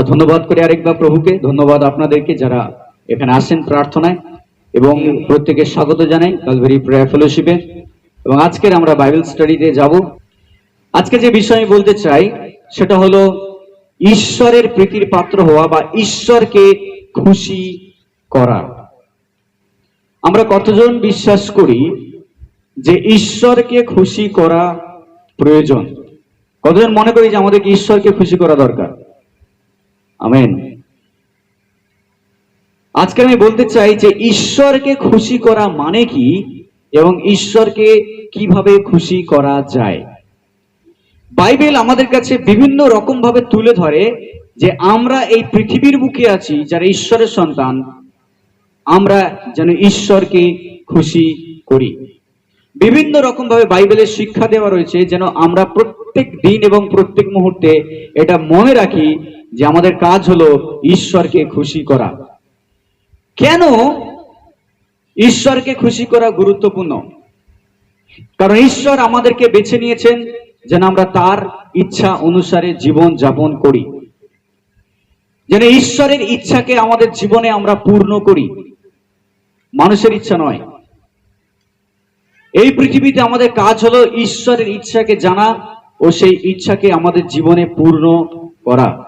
ধন্যবাদ করি আরেকবার প্রভুকে, ধন্যবাদ আপনাদেরকে যারা এখানে আসেন প্রার্থনায়, এবং প্রত্যেকে স্বাগত জানাই ক্যালভারি প্রেয়ার ফেলোশিপে। এবং আজকের আমরা বাইবেল স্টাডিতে যাব। আজকে যে বিষয় আমি বলতে চাই সেটা হলো ঈশ্বরের প্রীতির পাত্র হওয়া বা ঈশ্বরকে খুশি করা। আমরা কতজন বিশ্বাস করি যে ঈশ্বরকে খুশি করা প্রয়োজন? কতজন মনে করি যে আমাদেরকে ঈশ্বরকে খুশি করা দরকার? আমেন। আজকে আমি বলতে চাই যে ঈশ্বরকে খুশি করা মানে কি এবং ঈশ্বরকে কিভাবে খুশি করা যায়। বাইবেল আমাদের কাছে বিভিন্ন রকম ভাবে তুলে ধরে যে আমরা এই পৃথিবীর বুকে আছি যারা ঈশ্বরের সন্তান, আমরা যেন ঈশ্বরকে খুশি করি। বিভিন্ন রকম ভাবে বাইবেলের শিক্ষা দেওয়া রয়েছে যেন আমরা প্রত্যেক দিন এবং প্রত্যেক মুহূর্তে এটা মনে রাখি যে আমাদের কাজ হলো ঈশ্বরকে খুশি করা। কেন ঈশ্বরকে খুশি করা গুরুত্বপূর্ণ? কারণ ঈশ্বর আমাদেরকে বেছে নিয়েছেন যেন আমরা তার ইচ্ছা অনুসারে জীবন যাপন করি, যেন ঈশ্বরের ইচ্ছাকে আমাদের জীবনে আমরা পূর্ণ করি, মানুষের ইচ্ছা নয়। এই পৃথিবীতে আমাদের কাজ হলো ঈশ্বরের ইচ্ছাকে জানা ও সেই ইচ্ছাকে আমাদের জীবনে পূর্ণ করা।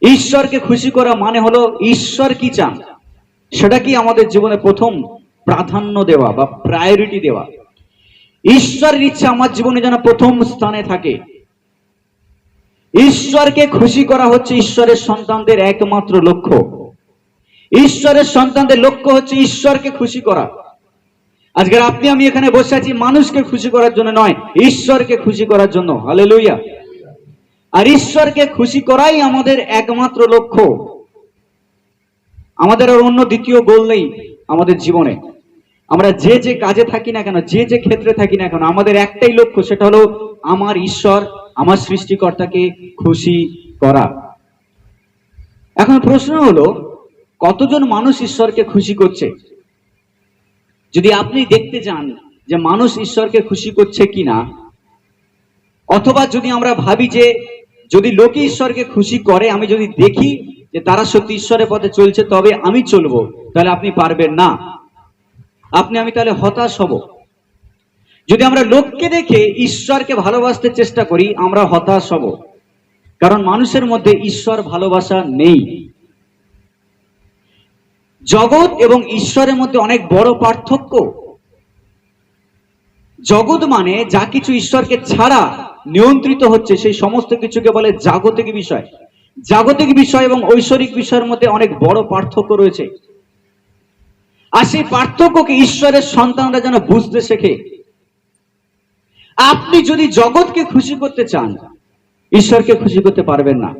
ঈশ্বরকে খুশি করা মানে হলো ঈশ্বর কি চান সেটা কি আমাদের জীবনে প্রথম প্রাধান্য দেওয়া বা প্রায়োরিটি দেওয়া। ঈশ্বরের ইচ্ছা আমার জীবনে যেন প্রথম স্থানে থাকে। ঈশ্বরকে খুশি করা হচ্ছে ঈশ্বরের সন্তানদের একমাত্র লক্ষ্য। ঈশ্বরের সন্তানদের লক্ষ্য হচ্ছে ঈশ্বরকে খুশি করা। আজকে আপনি আমি এখানে বসে আছি মানুষকে খুশি করার জন্য নয়, ঈশ্বরকে খুশি করার জন্য। হালেলুয়া। আর ঈশ্বরকে খুশি করাই আমাদের একমাত্র লক্ষ্য। আমাদের আর অন্য দ্বিতীয় গোল নেই আমাদের জীবনে। আমরা যে যে কাজে থাকি না কেন, যে যে ক্ষেত্রে থাকি না কেন, আমাদের একটাই লক্ষ্য, সেটা হলো আমার ঈশ্বর, আমার সৃষ্টিকর্তাকে খুশি করা। এখন প্রশ্ন হলো কতজন মানুষ ঈশ্বরকে খুশি করছে? যদি আপনি দেখতে চান যে মানুষ ঈশ্বরকে খুশি করছে কিনা, অথবা যদি আমরা ভাবি যে যদি লোকে ঈশ্বরকে খুশি করে, আমি যদি দেখি যে তারা সত্যি ঈশ্বরের পথে চলছে তবে আমি চলবো, তাহলে আপনি পারবেন না। আপনি আমি তাহলে হতাশ হব। যদি আমরা লোককে দেখে ঈশ্বরকে ভালোবাসতে চেষ্টা করি, আমরা হতাশ হব। কারণ মানুষের মধ্যে ঈশ্বর ভালোবাসা নেই। জগৎ এবং ঈশ্বরের মধ্যে অনেক বড় পার্থক্য। জগৎ মানে যা কিছু ঈশ্বরকে ছাড়া নিয়ন্ত্রিত হচ্ছে সেই সমস্ত কিছুকে বলে জাগতিক বিষয়। জাগতিক বিষয় এবং ঐশ্বরিক বিষয়ের মধ্যে অনেক বড় পার্থক্য রয়েছে। আর সেই পার্থক্যকে ঈশ্বরের সন্তানরা যেন বুঝতে শেখে। আপনি যদি জগৎকে খুশি করতে চান, ঈশ্বরকে খুশি করতে পারবেন না।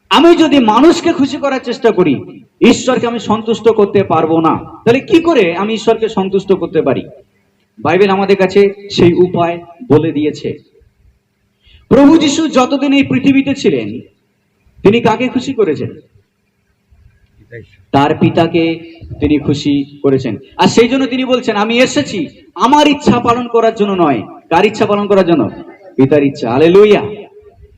আমি যদি মানুষকে খুশি করার চেষ্টা করি, ঈশ্বরকে আমি সন্তুষ্ট করতে পারবো না। তাহলে কি করে আমি ঈশ্বরকে সন্তুষ্ট করতে পারি? বাইবেল আমাদের কাছে সেই উপায় বলে দিয়েছে। প্রভু যিশু যতদিন এই পৃথিবীতে ছিলেন, তিনি কাকে খুশি করেছেন? তার পিতাকে তিনি খুশি করেছেন। আর সেই জন্য তিনি বলছেন, আমি এসেছি আমার ইচ্ছা পালন করার জন্য নয়। কার ইচ্ছা পালন করার জন্য? পিতার ইচ্ছা। হালেলুয়া।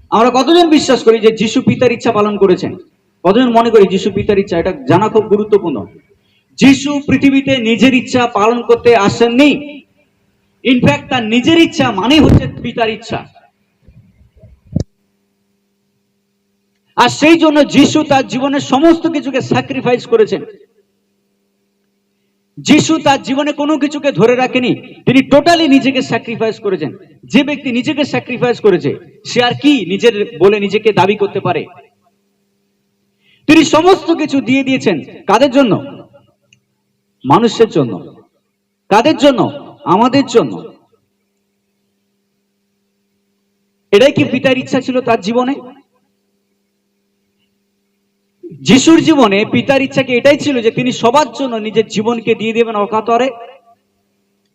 আমরা কতজন বিশ্বাস করি যে যিশু পিতার ইচ্ছা পালন করেছেন? কতজন মনে করি যিশু পিতার ইচ্ছা? এটা জানা খুব গুরুত্বপূর্ণ। যিশু পৃথিবীতে নিজের ইচ্ছা পালন করতে আসেননি। ইনফ্যাক্ট তার নিজের ইচ্ছা মানে হচ্ছে পিতার ইচ্ছা। আর সেই জন্য যিশু তার জীবনের সমস্ত কিছুকে স্যাক্রিফাইস করেছেন। যিশু তার জীবনে কোনো কিছুকে ধরে রাখেনি, তিনি টোটালি নিজেকে স্যাক্রিফাইস করেছেন। যে ব্যক্তি নিজেকে স্যাক্রিফাইস করেছে সে আর কি নিজের বলে নিজেকে দাবি করতে পারে? তিনি সমস্ত কিছু দিয়ে দিয়েছেন। কাদের জন্য? মানুষের জন্য। কাদের জন্য? আমাদের জন্য। এটাই কি পিতার ইচ্ছা ছিল তার জীবনে? যিশুর জীবনে পিতার ইচ্ছাকে এটাই ছিল যে তিনি সবার জন্য নিজের জীবনকে দিয়ে দেবেন অকাতরে।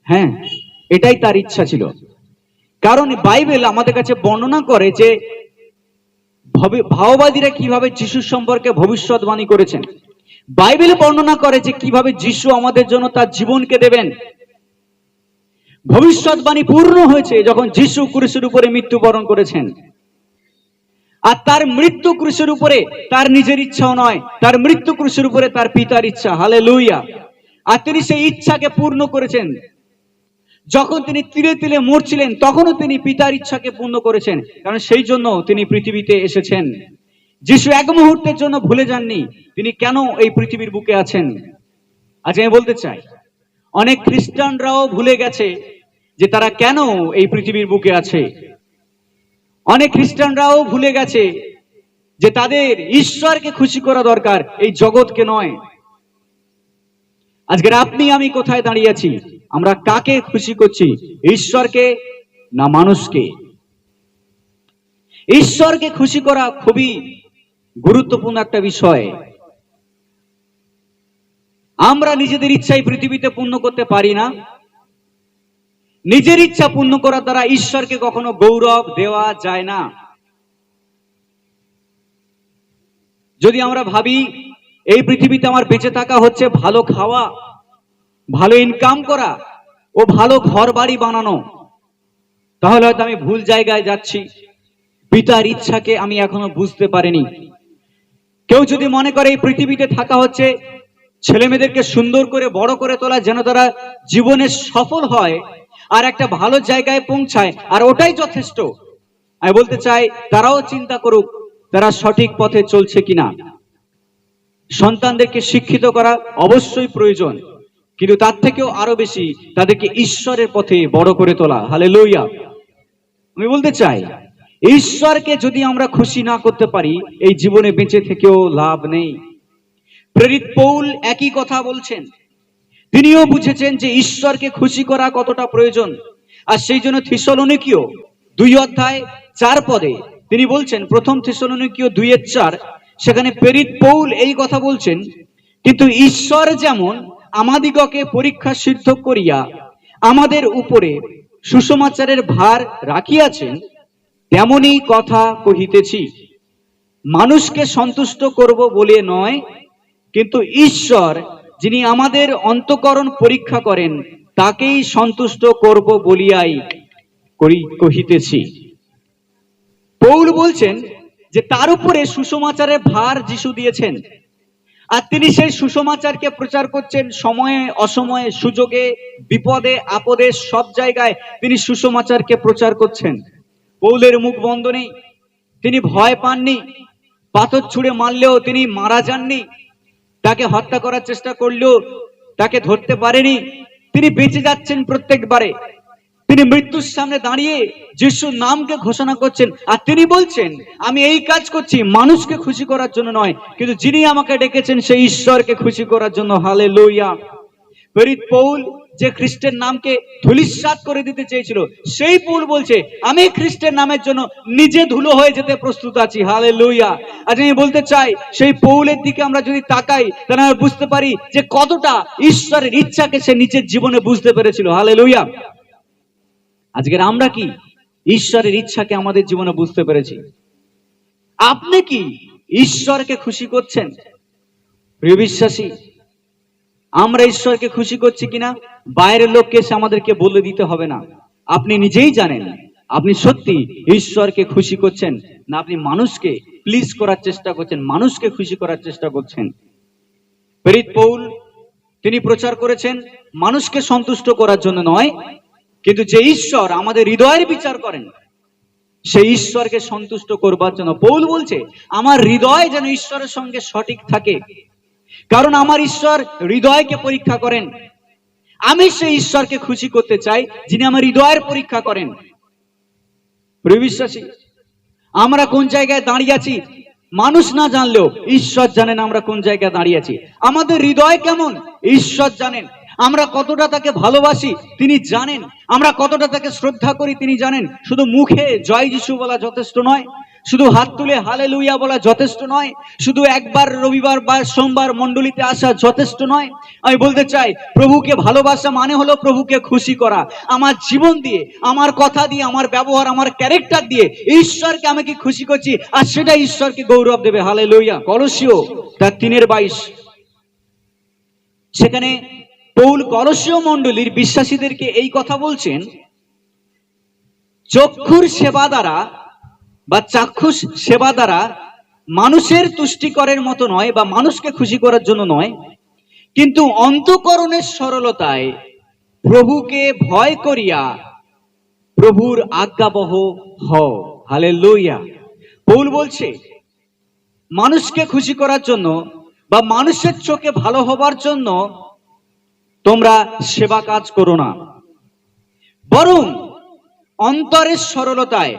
হ্যাঁ, এটাই তার ইচ্ছা ছিল। কারণ বাইবেল আমাদের কাছে বর্ণনা করে যে ভাওবাদীরা কিভাবে যিশুর সম্পর্কে ভবিষ্যৎবাণী করেছেন। বাইবেল বর্ণনা করে যে কিভাবে যিশু আমাদের জন্য তার জীবনকে দেবেন। ভবিষ্যৎবাণী পূর্ণ হয়েছে যখন যিশু ক্রুশের উপরে মৃত্যুবরণ করেছেন। আর তার মৃত্যু ক্রুশের উপরে তার নিজের ইচ্ছাও নয়, তার মৃত্যু ক্রুশের উপরে তার পিতার ইচ্ছা। হালেলুয়া। আর তিনি সেই ইচ্ছাকে পূর্ণ করেছেন। যখন তিনি তিলে তিলে মরছিলেন তখনও তিনি পিতার ইচ্ছাকে পূর্ণ করেছেন, কারণ সেই জন্য তিনি পৃথিবীতে এসেছেন। যিশু এক মুহূর্তের জন্য ভুলে যাননি তিনি কেন এই পৃথিবীর বুকে আছেন। আজ আমি বলতে চাই, অনেক খ্রিস্টানরাও ভুলে গেছে যে তারা কেন এই পৃথিবীর বুকে আছে। অনেক খ্রিস্টানরাও ভুলে গেছে যে তাদের ঈশ্বরকে খুশি করা দরকার, এই জগৎকে নয়। আজকের আপনি আমি কোথায় দাঁড়িয়ে আছি? আমরা কাকে খুশি করছি, ঈশ্বরকে না মানুষকে? ঈশ্বরকে খুশি করা খুবই গুরুত্বপূর্ণ একটা বিষয়। আমরা নিজেদের ইচ্ছাই পৃথিবীতে পূর্ণ করতে পারি না। নিজের ইচ্ছা পূর্ণ করার দ্বারা ঈশ্বরকে কখনো গৌরব দেওয়া যায় না। যদি আমরা ভাবি এই পৃথিবীতে আমার বেঁচে থাকা হচ্ছে ভালো খাওয়া, ভালো ইনকাম করা ও ভালো ঘর বাড়ি বানানো, তাহলে হয়তো আমি ভুল জায়গায় যাচ্ছি। পিতার ইচ্ছাকে আমি এখনো বুঝতে পারিনি। কেউ যদি মনে করে এই পৃথিবীতে থাকা হচ্ছে ছেলে মেয়েদেরকে সুন্দর করে বড় করে তোলা, যেন তারা জীবনে সফল হয় আর একটা ভালো জায়গায় পৌঁছায়, আর ওটাই যথেষ্ট, আমি বলতে চাই তারাও চিন্তা করুক তারা সঠিক পথে চলছে কিনা। সন্তানদেরকে শিক্ষিত করা অবশ্যই প্রয়োজন, কিন্তু তার থেকেও আরো বেশি তাদেরকে ঈশ্বরের পথে বড় করে তোলা। হালেলুয়া। আমি বলতে চাই, ঈশ্বরকে যদি আমরা খুশি না করতে পারি এই জীবনে বেঁচে থেকেও লাভ নেই। প্রেরিত পৌল একই কথা বলছেন। তিনিও বুঝেছেন যে ঈশ্বরকে খুশি করা কতটা প্রয়োজন, আর সেই জন্য থিসলনিকীয় 2:4 তিনি বলছেন, প্রথম থিসলনিকীয় 2:4, সেখানে প্রেরিত পৌল এই কথা বলছেন, কিন্তু ঈশ্বর যেমন আমাদিগকে পরীক্ষা সিদ্ধ করিয়া আমাদের উপরে সুসমাচারের ভার রাখিয়াছেন, তেমনি কথা কহিতেছি, মানুষকে সন্তুষ্ট করব বলে নয়, কিন্তু ঈশ্বর যিনি আমাদের অন্তঃকরণ পরীক্ষা করেন তাকেই সন্তুষ্ট করব বলিয়াই কহিতেছি। পৌল বলছেন যে তার উপরে সুসমাচারের ভার যিশু দিয়েছেন, আর তিনি সেই সুসমাচারকে প্রচার করছেন সময়ে অসময়ে, সুযোগে বিপদে আপদে, সব জায়গায় তিনি সুসমাচারকে প্রচার করছেন। পৌলের মুখ বন্ধ নেই, তিনি ভয় পাননি। পাথর ছুঁড়ে মারলেও তিনি মারা যাননি, তাকে হত্যা করার চেষ্টা করলেও তাকে ধরতে পারেনি। তিনি বেঁচে যাচ্ছেন প্রত্যেকবারে। তিনি মৃত্যুর সামনে দাঁড়িয়ে যিশুর নামকে ঘোষণা করছেন, আর তিনি বলছেন আমি এই কাজ করছি মানুষকে খুশি করার জন্য নয়, কিন্তু যিনি আমাকে ডেকেছেন সেই ঈশ্বরকে খুশি করার জন্য। হালেলুয়া। প্রেরিত পৌল যে খ্রিস্টের নামকে ধূলিসাৎ করে দিতে চেয়েছিল, সেই পৌল বলছে আমি খ্রিস্টের নামের জন্য নিজে ধুলো হয়ে যেতে প্রস্তুত আছি। হালেলুয়া। আজ আমি বলতে চাই, সেই পৌলের দিকে আমরা যদি তাকাই তাহলে আমরা বুঝতে পারি যে কতটা ঈশ্বরের ইচ্ছাকে সে নিজের জীবনে বুঝতে পেরেছিল। হালেলুয়া। আজকের আমরা কি ঈশ্বরের ইচ্ছাকে আমাদের জীবনে বুঝতে পেরেছি? আপনি কি ঈশ্বরকে খুশি করছেন? প্রিয় বিশ্বাসী, আমরা ঈশ্বরকে খুশি করছি কিনা বাইরের লোককে এসে আমাদেরকে বলে দিতে হবে না। আপনি নিজেই জানেন আপনি সত্যি ঈশ্বরকে খুশি করছেন না আপনি মানুষকে প্লিজ করার চেষ্টা করছেন, মানুষকে খুশি করার চেষ্টা করছেন। প্রেরিত পৌল তিনি প্রচার করেছেন মানুষকে সন্তুষ্ট করার জন্য নয়, কিন্তু যে ঈশ্বর আমাদের হৃদয়ের বিচার করেন সেই ঈশ্বরকে সন্তুষ্ট করবার জন্য। পৌল বলছে আমার হৃদয় যেন ঈশ্বরের সঙ্গে সঠিক থাকে, কারণ আমার ঈশ্বর হৃদয়কে পরীক্ষা করেন। আমি সেই ঈশ্বরকে খুশি করতে চাই যিনি আমার হৃদয়ের পরীক্ষা করেন। প্রিয় বিশ্বাসী, আমরা কোন জায়গায় দাঁড়িয়ে আছি মানুষ না জানলেও ঈশ্বর জানেন আমরা কোন জায়গায় দাঁড়িয়ে আছি। আমাদের হৃদয় কেমন ঈশ্বর জানেন। আমরা কতটা তাকে ভালোবাসি তিনি জানেন, আমরা কতটা তাকে শ্রদ্ধা করি তিনি জানেন। শুধু মুখে জয় যিশু বলা যথেষ্ট নয়, শুধু হাত তুলে হালেলুয়া বলা যথেষ্ট নয়, শুধু একবার রবিবার বা সোমবার মণ্ডলীতে আসা যথেষ্ট নয়। আমি বলতে চাই প্রভুকে ভালোবাসা মানে হলো প্রভুকে খুশি করা। আমার জীবন দিয়ে, আমার কথা দিয়ে, আমার ব্যবহার, আমার ক্যারেক্টার দিয়ে ঈশ্বরকে আমি কি খুশি করছি, আর সেটা ঈশ্বরকে গৌরব দেবে। হালেলুয়া। কলসীয় তার 3:22 সেখানে পৌল কলসীয় মণ্ডলীর বিশ্বাসীদেরকে এই কথা বলছেন, চক্ষুর সেবা দ্বারা বা চাক্ষুষ সেবা দ্বারা মানুষের তুষ্টিকরের মতো নয় বা মানুষকে খুশি করার জন্য নয়, কিন্তু অন্তঃকরণের সরলতায় প্রভুকে ভয় করিয়া প্রভুর আজ্ঞাবহ হও। হালেলুয়া। পৌল বলছে মানুষকে খুশি করার জন্য বা মানুষের চোখে ভালো হবার জন্য তোমরা সেবা কাজ করো না, বরং অন্তরের সরলতায়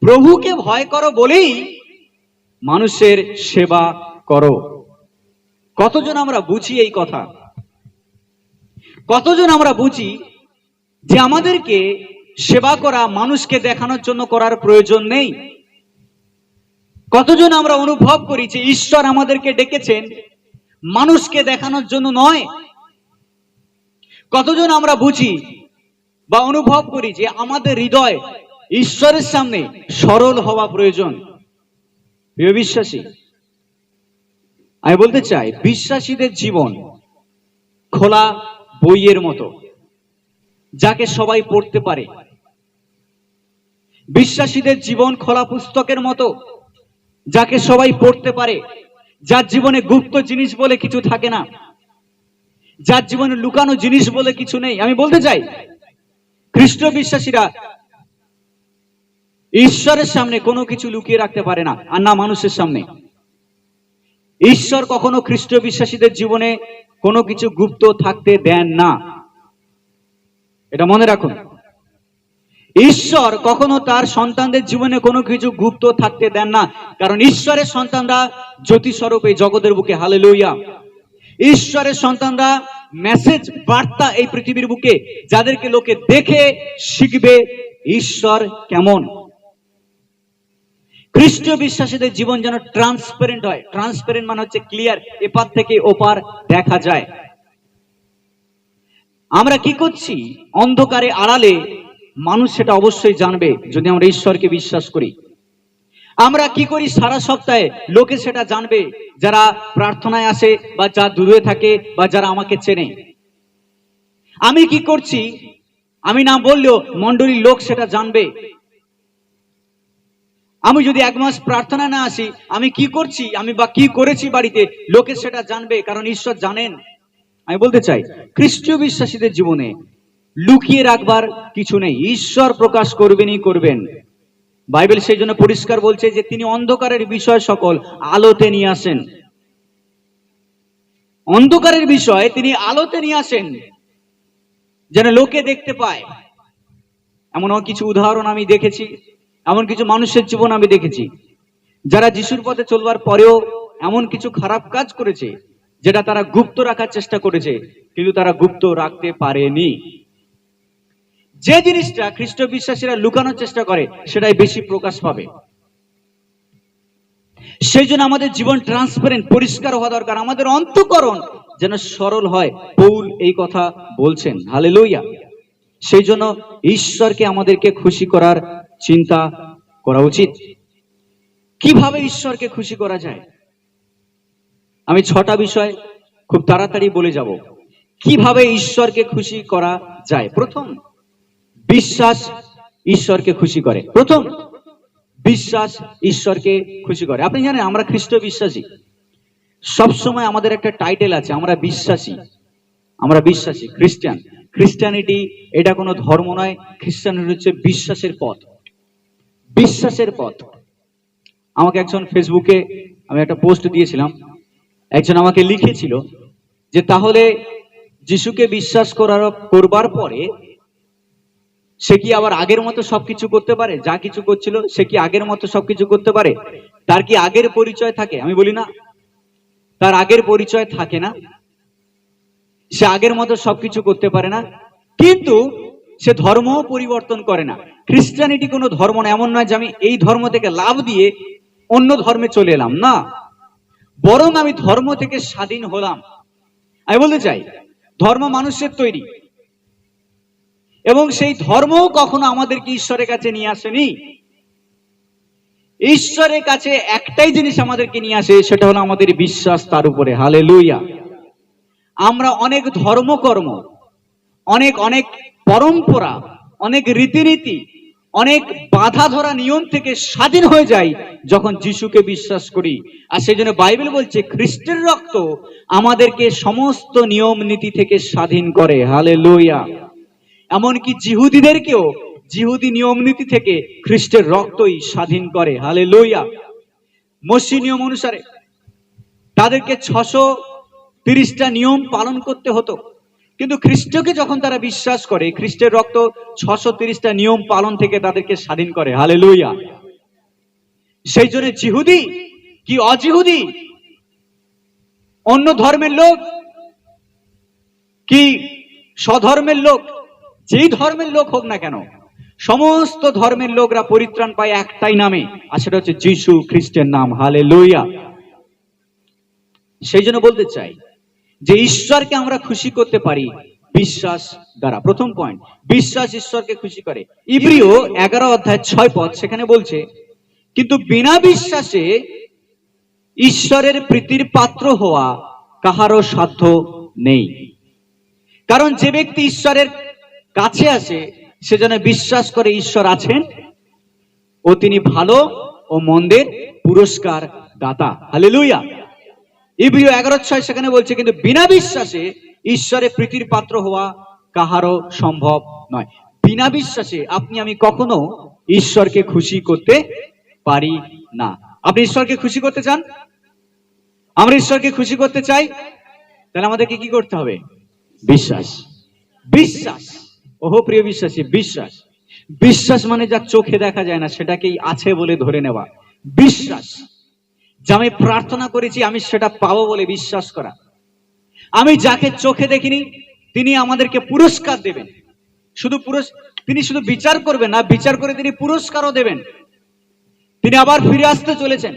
প্রভুকে ভয় করো বলেই মানুষের সেবা করো। কতজন আমরা বুঝি এই কথা? কতজন আমরা বুঝি যে আমাদেরকে সেবা করা মানুষকে দেখানোর জন্য করার প্রয়োজন নেই? কতজন আমরা অনুভব করি যে ঈশ্বর আমাদেরকে ডেকেছেন মানুষকে দেখানোর জন্য নয়? কতজন আমরা বুঝি বা অনুভব করি যে আমাদের হৃদয় ঈশ্বরের সামনে সরল হওয়া প্রয়োজন? প্রিয় বিশ্বাসী, আমি বলতে চাই বিশ্বাসীদের জীবন খোলা বইয়ের মতো, যাকে সবাই পড়তে পারে। বিশ্বাসীদের জীবন খোলা পুস্তকের মতো, যাকে সবাই পড়তে পারে, যার জীবনে গুপ্ত জিনিস বলে কিছু থাকে না, যার জীবনে লুকানো জিনিস বলে কিছু নেই। আমি বলতে চাই খ্রিস্ট বিশ্বাসীরা ঈশ্বরের সামনে কোনো কিছু লুকিয়ে রাখতে পারে না, আর না মানুষের সামনে। ঈশ্বর কখনো খ্রিস্ট বিশ্বাসীদের জীবনে কোনো কিছু গুপ্ত থাকতে দেন না, এটা মনে রাখুন। ঈশ্বর কখনো তার সন্তানদের জীবনে কোনো কিছু গুপ্ত থাকতে দেন না, কারণ ঈশ্বরের সন্তানরা জ্যোতি স্বরূপ এই জগতের বুকে। হালেলুয়া। ঈশ্বরের সন্তানরা মেসেজ, বার্তা এই পৃথিবীর বুকে, যাদেরকে লোকে দেখে শিখবে ঈশ্বর কেমন। খ্রিস্টীয় বিশ্বাসীদের জীবন যেন ট্রান্সপারেন্ট হয়। ট্রান্সপারেন্ট মানে হচ্ছে ক্লিয়ার, এপার থেকে ওপার দেখা যায়। আমরা কি করছি অন্ধকারে আড়ালে, মানুষ সেটা অবশ্যই জানবে যদি আমরা ঈশ্বরকে বিশ্বাস করি। আমরা কি করি সারা সপ্তাহে, লোকে সেটা জানবে, যারা প্রার্থনায় আসে বা যা দূরে থাকে বা যারা আমাকে চেনে। আমি কি করছি আমি না বললেও মণ্ডলীর লোক সেটা জানবে। আমি যদি এক মাস প্রার্থনা না আসি, আমি কি করছি, আমি বা কি করেছি বাড়িতে, লোকে সেটা জানবে, কারণ ঈশ্বর জানেন। আমি বলতে চাই খ্রিস্টীয় বিশ্বাসীদের জীবনে লুকিয়ে রাখবার কিছু নেই, ঈশ্বর প্রকাশ করবেনই করবেন। বাইবেল সেই জন্য পরিষ্কার বলছে যে তিনি অন্ধকারের বিষয় সকল আলোতে নিয়ে আসেন। অন্ধকারের বিষয় তিনি আলোতে নিয়ে আসেন, যেন লোকে দেখতে পায়। এমন কিছু উদাহরণ আমি দেখেছি, এমন কিছু মানুষের জীবন আমি দেখেছি যারা যিশুর পথে চলবার পরেও এমন কিছু খারাপ কাজ করেছে যেটা তারা গুপ্ত রাখার চেষ্টা করেছে, কিন্তু তারা গুপ্ত রাখতে পারেনি। যে জিনিসটা খ্রিস্ট বিশ্বাসীরা লুকানোর চেষ্টা করে সেটাই বেশি প্রকাশ পাবে। সেই জন্য আমাদের জীবন ট্রান্সপারেন্ট, পরিষ্কার হওয়া দরকার। আমাদের অন্তঃকরণ যেন সরল হয়। পৌল এই কথা বলছেন। হালেলুয়া। সেই জন্য ঈশ্বরকে আমাদেরকে খুশি করার চিন্তা করা উচিত। কিভাবে ঈশ্বরকে খুশি করা যায়? আমি 6টা বিষয় খুব তাড়াতাড়ি বলে যাব কিভাবে ঈশ্বরকে খুশি করা যায়। প্রথম, বিশ্বাস ঈশ্বরকে খুশি করে। প্রথম, বিশ্বাস ঈশ্বরকে খুশি করে। আপনি জানেন আমরা খ্রিস্ট বিশ্বাসী, সবসময় আমাদের একটা টাইটেল আছে, আমরা বিশ্বাসী। আমরা বিশ্বাসী খ্রিস্টান। খ্রিস্টানিটি এটা কোনো ধর্ম নয়, খ্রিস্টানিটি হচ্ছে বিশ্বাসের পথ। বিশ্বাসের পথ। আমাকে একজন ফেসবুকে আমি একটা পোস্ট দিয়েছিলাম, একজন আমাকে লিখেছিল যে তাহলে যিশুকে বিশ্বাস করবার পরে সে কি আবার আগের মতো সবকিছু করতে পারে? যা কিছু করছিল সে কি আগের মতো সবকিছু করতে পারে? তার কি আগের পরিচয় থাকে? আমি বলি না, তার আগের পরিচয় থাকে না, সে আগের মতো সবকিছু করতে পারে না, কিন্তু সে ধর্ম পরিবর্তন করে না। খ্রিস্টানিটি কোনো ধর্ম না। এমন নয় যে আমি এই ধর্ম থেকে লাভ দিয়ে অন্য ধর্মে চলে এলাম, না, বরং আমি ধর্ম থেকে স্বাধীন হলাম। আমি বলতে চাই ধর্ম মানুষের তৈরি, এবং সেই ধর্ম কখনো আমাদেরকে ঈশ্বরের কাছে নিয়ে আসেনি। ঈশ্বরের কাছে একটাই জিনিস আমাদেরকে নিয়ে আসে, সেটা হলো আমাদের বিশ্বাস তার উপরে। হালেলুয়া। আমরা অনেক ধর্মকর্ম, অনেক অনেক পরম্পরা, অনেক রীতিনীতি, অনেক বাধা ধরা নিয়ম থেকে স্বাধীন হয়ে যাই যখন যিশুকে বিশ্বাস করি। আর সেই জন্য বাইবেল বলছে খ্রিস্টের রক্ত আমাদেরকে সমস্ত নিয়ম নীতি থেকে স্বাধীন করে। হালেলুয়া। এমনকি জিহুদীদেরকেও জিহুদি নিয়ম নীতি থেকে খ্রিস্টের রক্তই স্বাধীন করে। হালেলুয়া। মসি নিয়ম অনুসারে তাদেরকে 630টা নিয়ম পালন করতে হতো, কিন্তু খ্রিস্টকে যখন তারা বিশ্বাস করে খ্রিস্টের রক্ত 630টা নিয়ম পালন থেকে তাদেরকে স্বাধীন করে। হালেলুয়া। সেই জন্য জিহুদি কি অজিহুদি, অন্য ধর্মের লোক কি স্বধর্মের লোক, যেই ধর্মের লোক হোক না কেন, সমস্ত ধর্মের লোকরা পরিত্রাণ পায় একটাই নামে, আর সেটা হচ্ছে যিশু খ্রিস্টের নাম। হালেলুয়া। সেই জন্য বলতে চাই যে ঈশ্বরকে আমরা খুশি করতে পারি বিশ্বাস দ্বারা। প্রথম পয়েন্ট, বিশ্বাস ঈশ্বরকে খুশি করে। ইব্রিয় 11 অধ্যায় 6 পদ, সেখানে বলছে কিন্তু বিনা বিশ্বাসে ঈশ্বরের প্রীতির পাত্র হওয়া কাহারও সাধ্য নেই। কারণ যে ব্যক্তি ঈশ্বরের কাছে আসে সে যেন বিশ্বাস করে ঈশ্বর আছেন ও তিনি ভালো ও মন্দের পুরস্কার দাতা। হালেলুয়া। ইব্রিয় 11:6 সেখানে বলছে কিন্তু বিনা বিশ্বাসে ঈশ্বরের প্রীতির পাত্র হওয়া কাহারও সম্ভব নয়। বিনা বিশ্বাসে আপনি আমি কখনো ঈশ্বরকে খুশি করতে পারি না। আপনি ঈশ্বরকে খুশি করতে চান? আমরা ঈশ্বরকে খুশি করতে চাই, তাহলে আমাদেরকে কি করতে হবে? বিশ্বাস। বিশ্বাস, ওহো প্রিয় বিশ্বাসী, বিশ্বাস। বিশ্বাস মানে যা চোখে দেখা যায় না সেটাকেই আছে বলে ধরে নেওয়া। বিশ্বাস যে আমি প্রার্থনা করেছি আমি সেটা পাবো বলে বিশ্বাস করা। আমি যাকে চোখে দেখিনি তিনি আমাদেরকে পুরস্কার দেবেন। তিনি শুধু বিচার করবেন না, বিচার করে তিনি পুরস্কারও দেবেন। তিনি আবার ফিরে আসতে চলেছেন,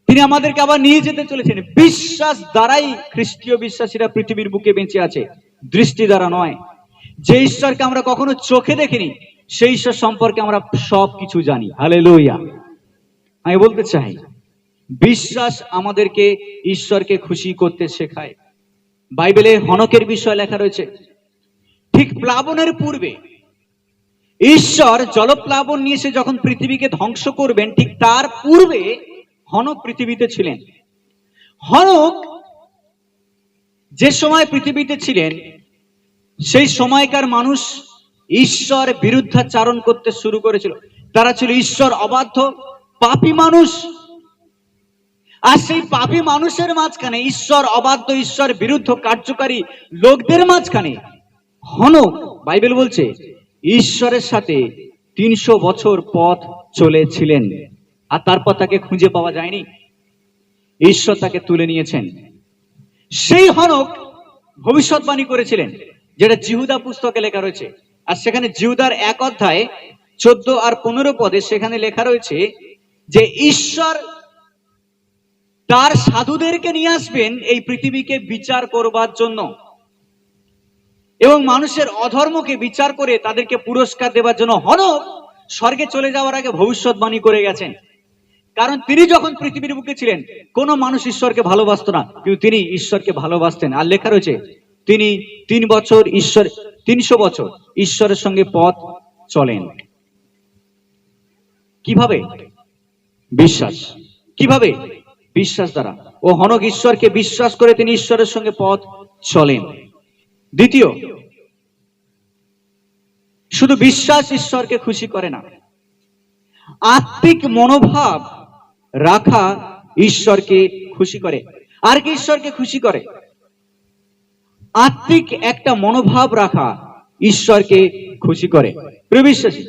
তিনি আমাদেরকে আবার নিয়ে যেতে চলেছেন। বিশ্বাস দ্বারাই খ্রিস্টীয় বিশ্বাসীরা পৃথিবীর বুকে বেঁচে আছে, দৃষ্টি দ্বারা নয়। যে ঈশ্বরকে আমরা কখনো চোখে দেখিনি সেই ঈশ্বর সম্পর্কে আমরা সবকিছু জানি। হালেলুয়া। আমি বলতে চাই বিশ্বাস আমাদেরকে ঈশ্বরকে খুশি করতে শেখায়। বাইবেলে হনকের বিষয় লেখা রয়েছে, ঠিক প্লাবনের পূর্বে ঈশ্বর জলপ্লাবন নিয়ে এসে যখন পৃথিবীকে ধ্বংস করবেন ঠিক তার পূর্বে হনক পৃথিবীতে ছিলেন। হনক যে সময় পৃথিবীতে ছিলেন সেই সময়কার মানুষ ঈশ্বর বিরুদ্ধাচারণ করতে শুরু করেছিল। তারা ছিল ঈশ্বর অবাধ্য পাপী মানুষ। আর সেই পাপী মানুষের মাঝখানে, ঈশ্বর অবাধ্য ঈশ্বর বিরুদ্ধ কার্যকারী লোকদের মাঝখানে হনক, বাইবেল বলছে, ঈশ্বরের সাথে 300 বছর পথ চলেছিলেন। আর তারপর তাকে খুঁজে পাওয়া যায়নি, ঈশ্বর তাকে তুলে নিয়েছেন। সেই হনক ভবিষ্যৎবাণী করেছিলেন, যেটা জিহুদা পুস্তকে লেখা রয়েছে। আর সেখানে জিহুদার 1 অধ্যায় 14 আর 15 পদে সেখানে লেখা রয়েছে যে ঈশ্বর তার সাধুদেরকে নিয়ে আসবেন এই পৃথিবীকে বিচার করবার জন্য, এবং মানুষের অধর্মকে বিচার করে তাদেরকে পুরস্কার দেওয়ার জন্য। হনক স্বর্গে চলে যাওয়ার আগে ভবিষ্যৎবাণী করে গেছেন, কারণ তিনি যখন পৃথিবীর বুকে ছিলেন কোন মানুষ ঈশ্বরকে ভালোবাসতো না, কিন্তু তিনি ঈশ্বরকে ভালোবাসতেন। আর লেখা রয়েছে তিনি 300 বছর ঈশ্বরের সঙ্গে পথ চলেন। কিভাবে? বিশ্বাস। কিভাবে? বিশ্বাস দ্বারা। ও হনক ঈশ্বরকে বিশ্বাস করে তিনি ঈশ্বরের সঙ্গে পথ চলেন। দ্বিতীয়, শুধু বিশ্বাস ঈশ্বরকে খুশি করে না, আত্মিক মনোভাব রাখা ঈশ্বরকে খুশি করে। আর কি ঈশ্বরকে খুশি করে? আত্মিক একটা মনোভাব রাখা ঈশ্বরকে খুশি করে। প্রিয় বিশ্বাসী,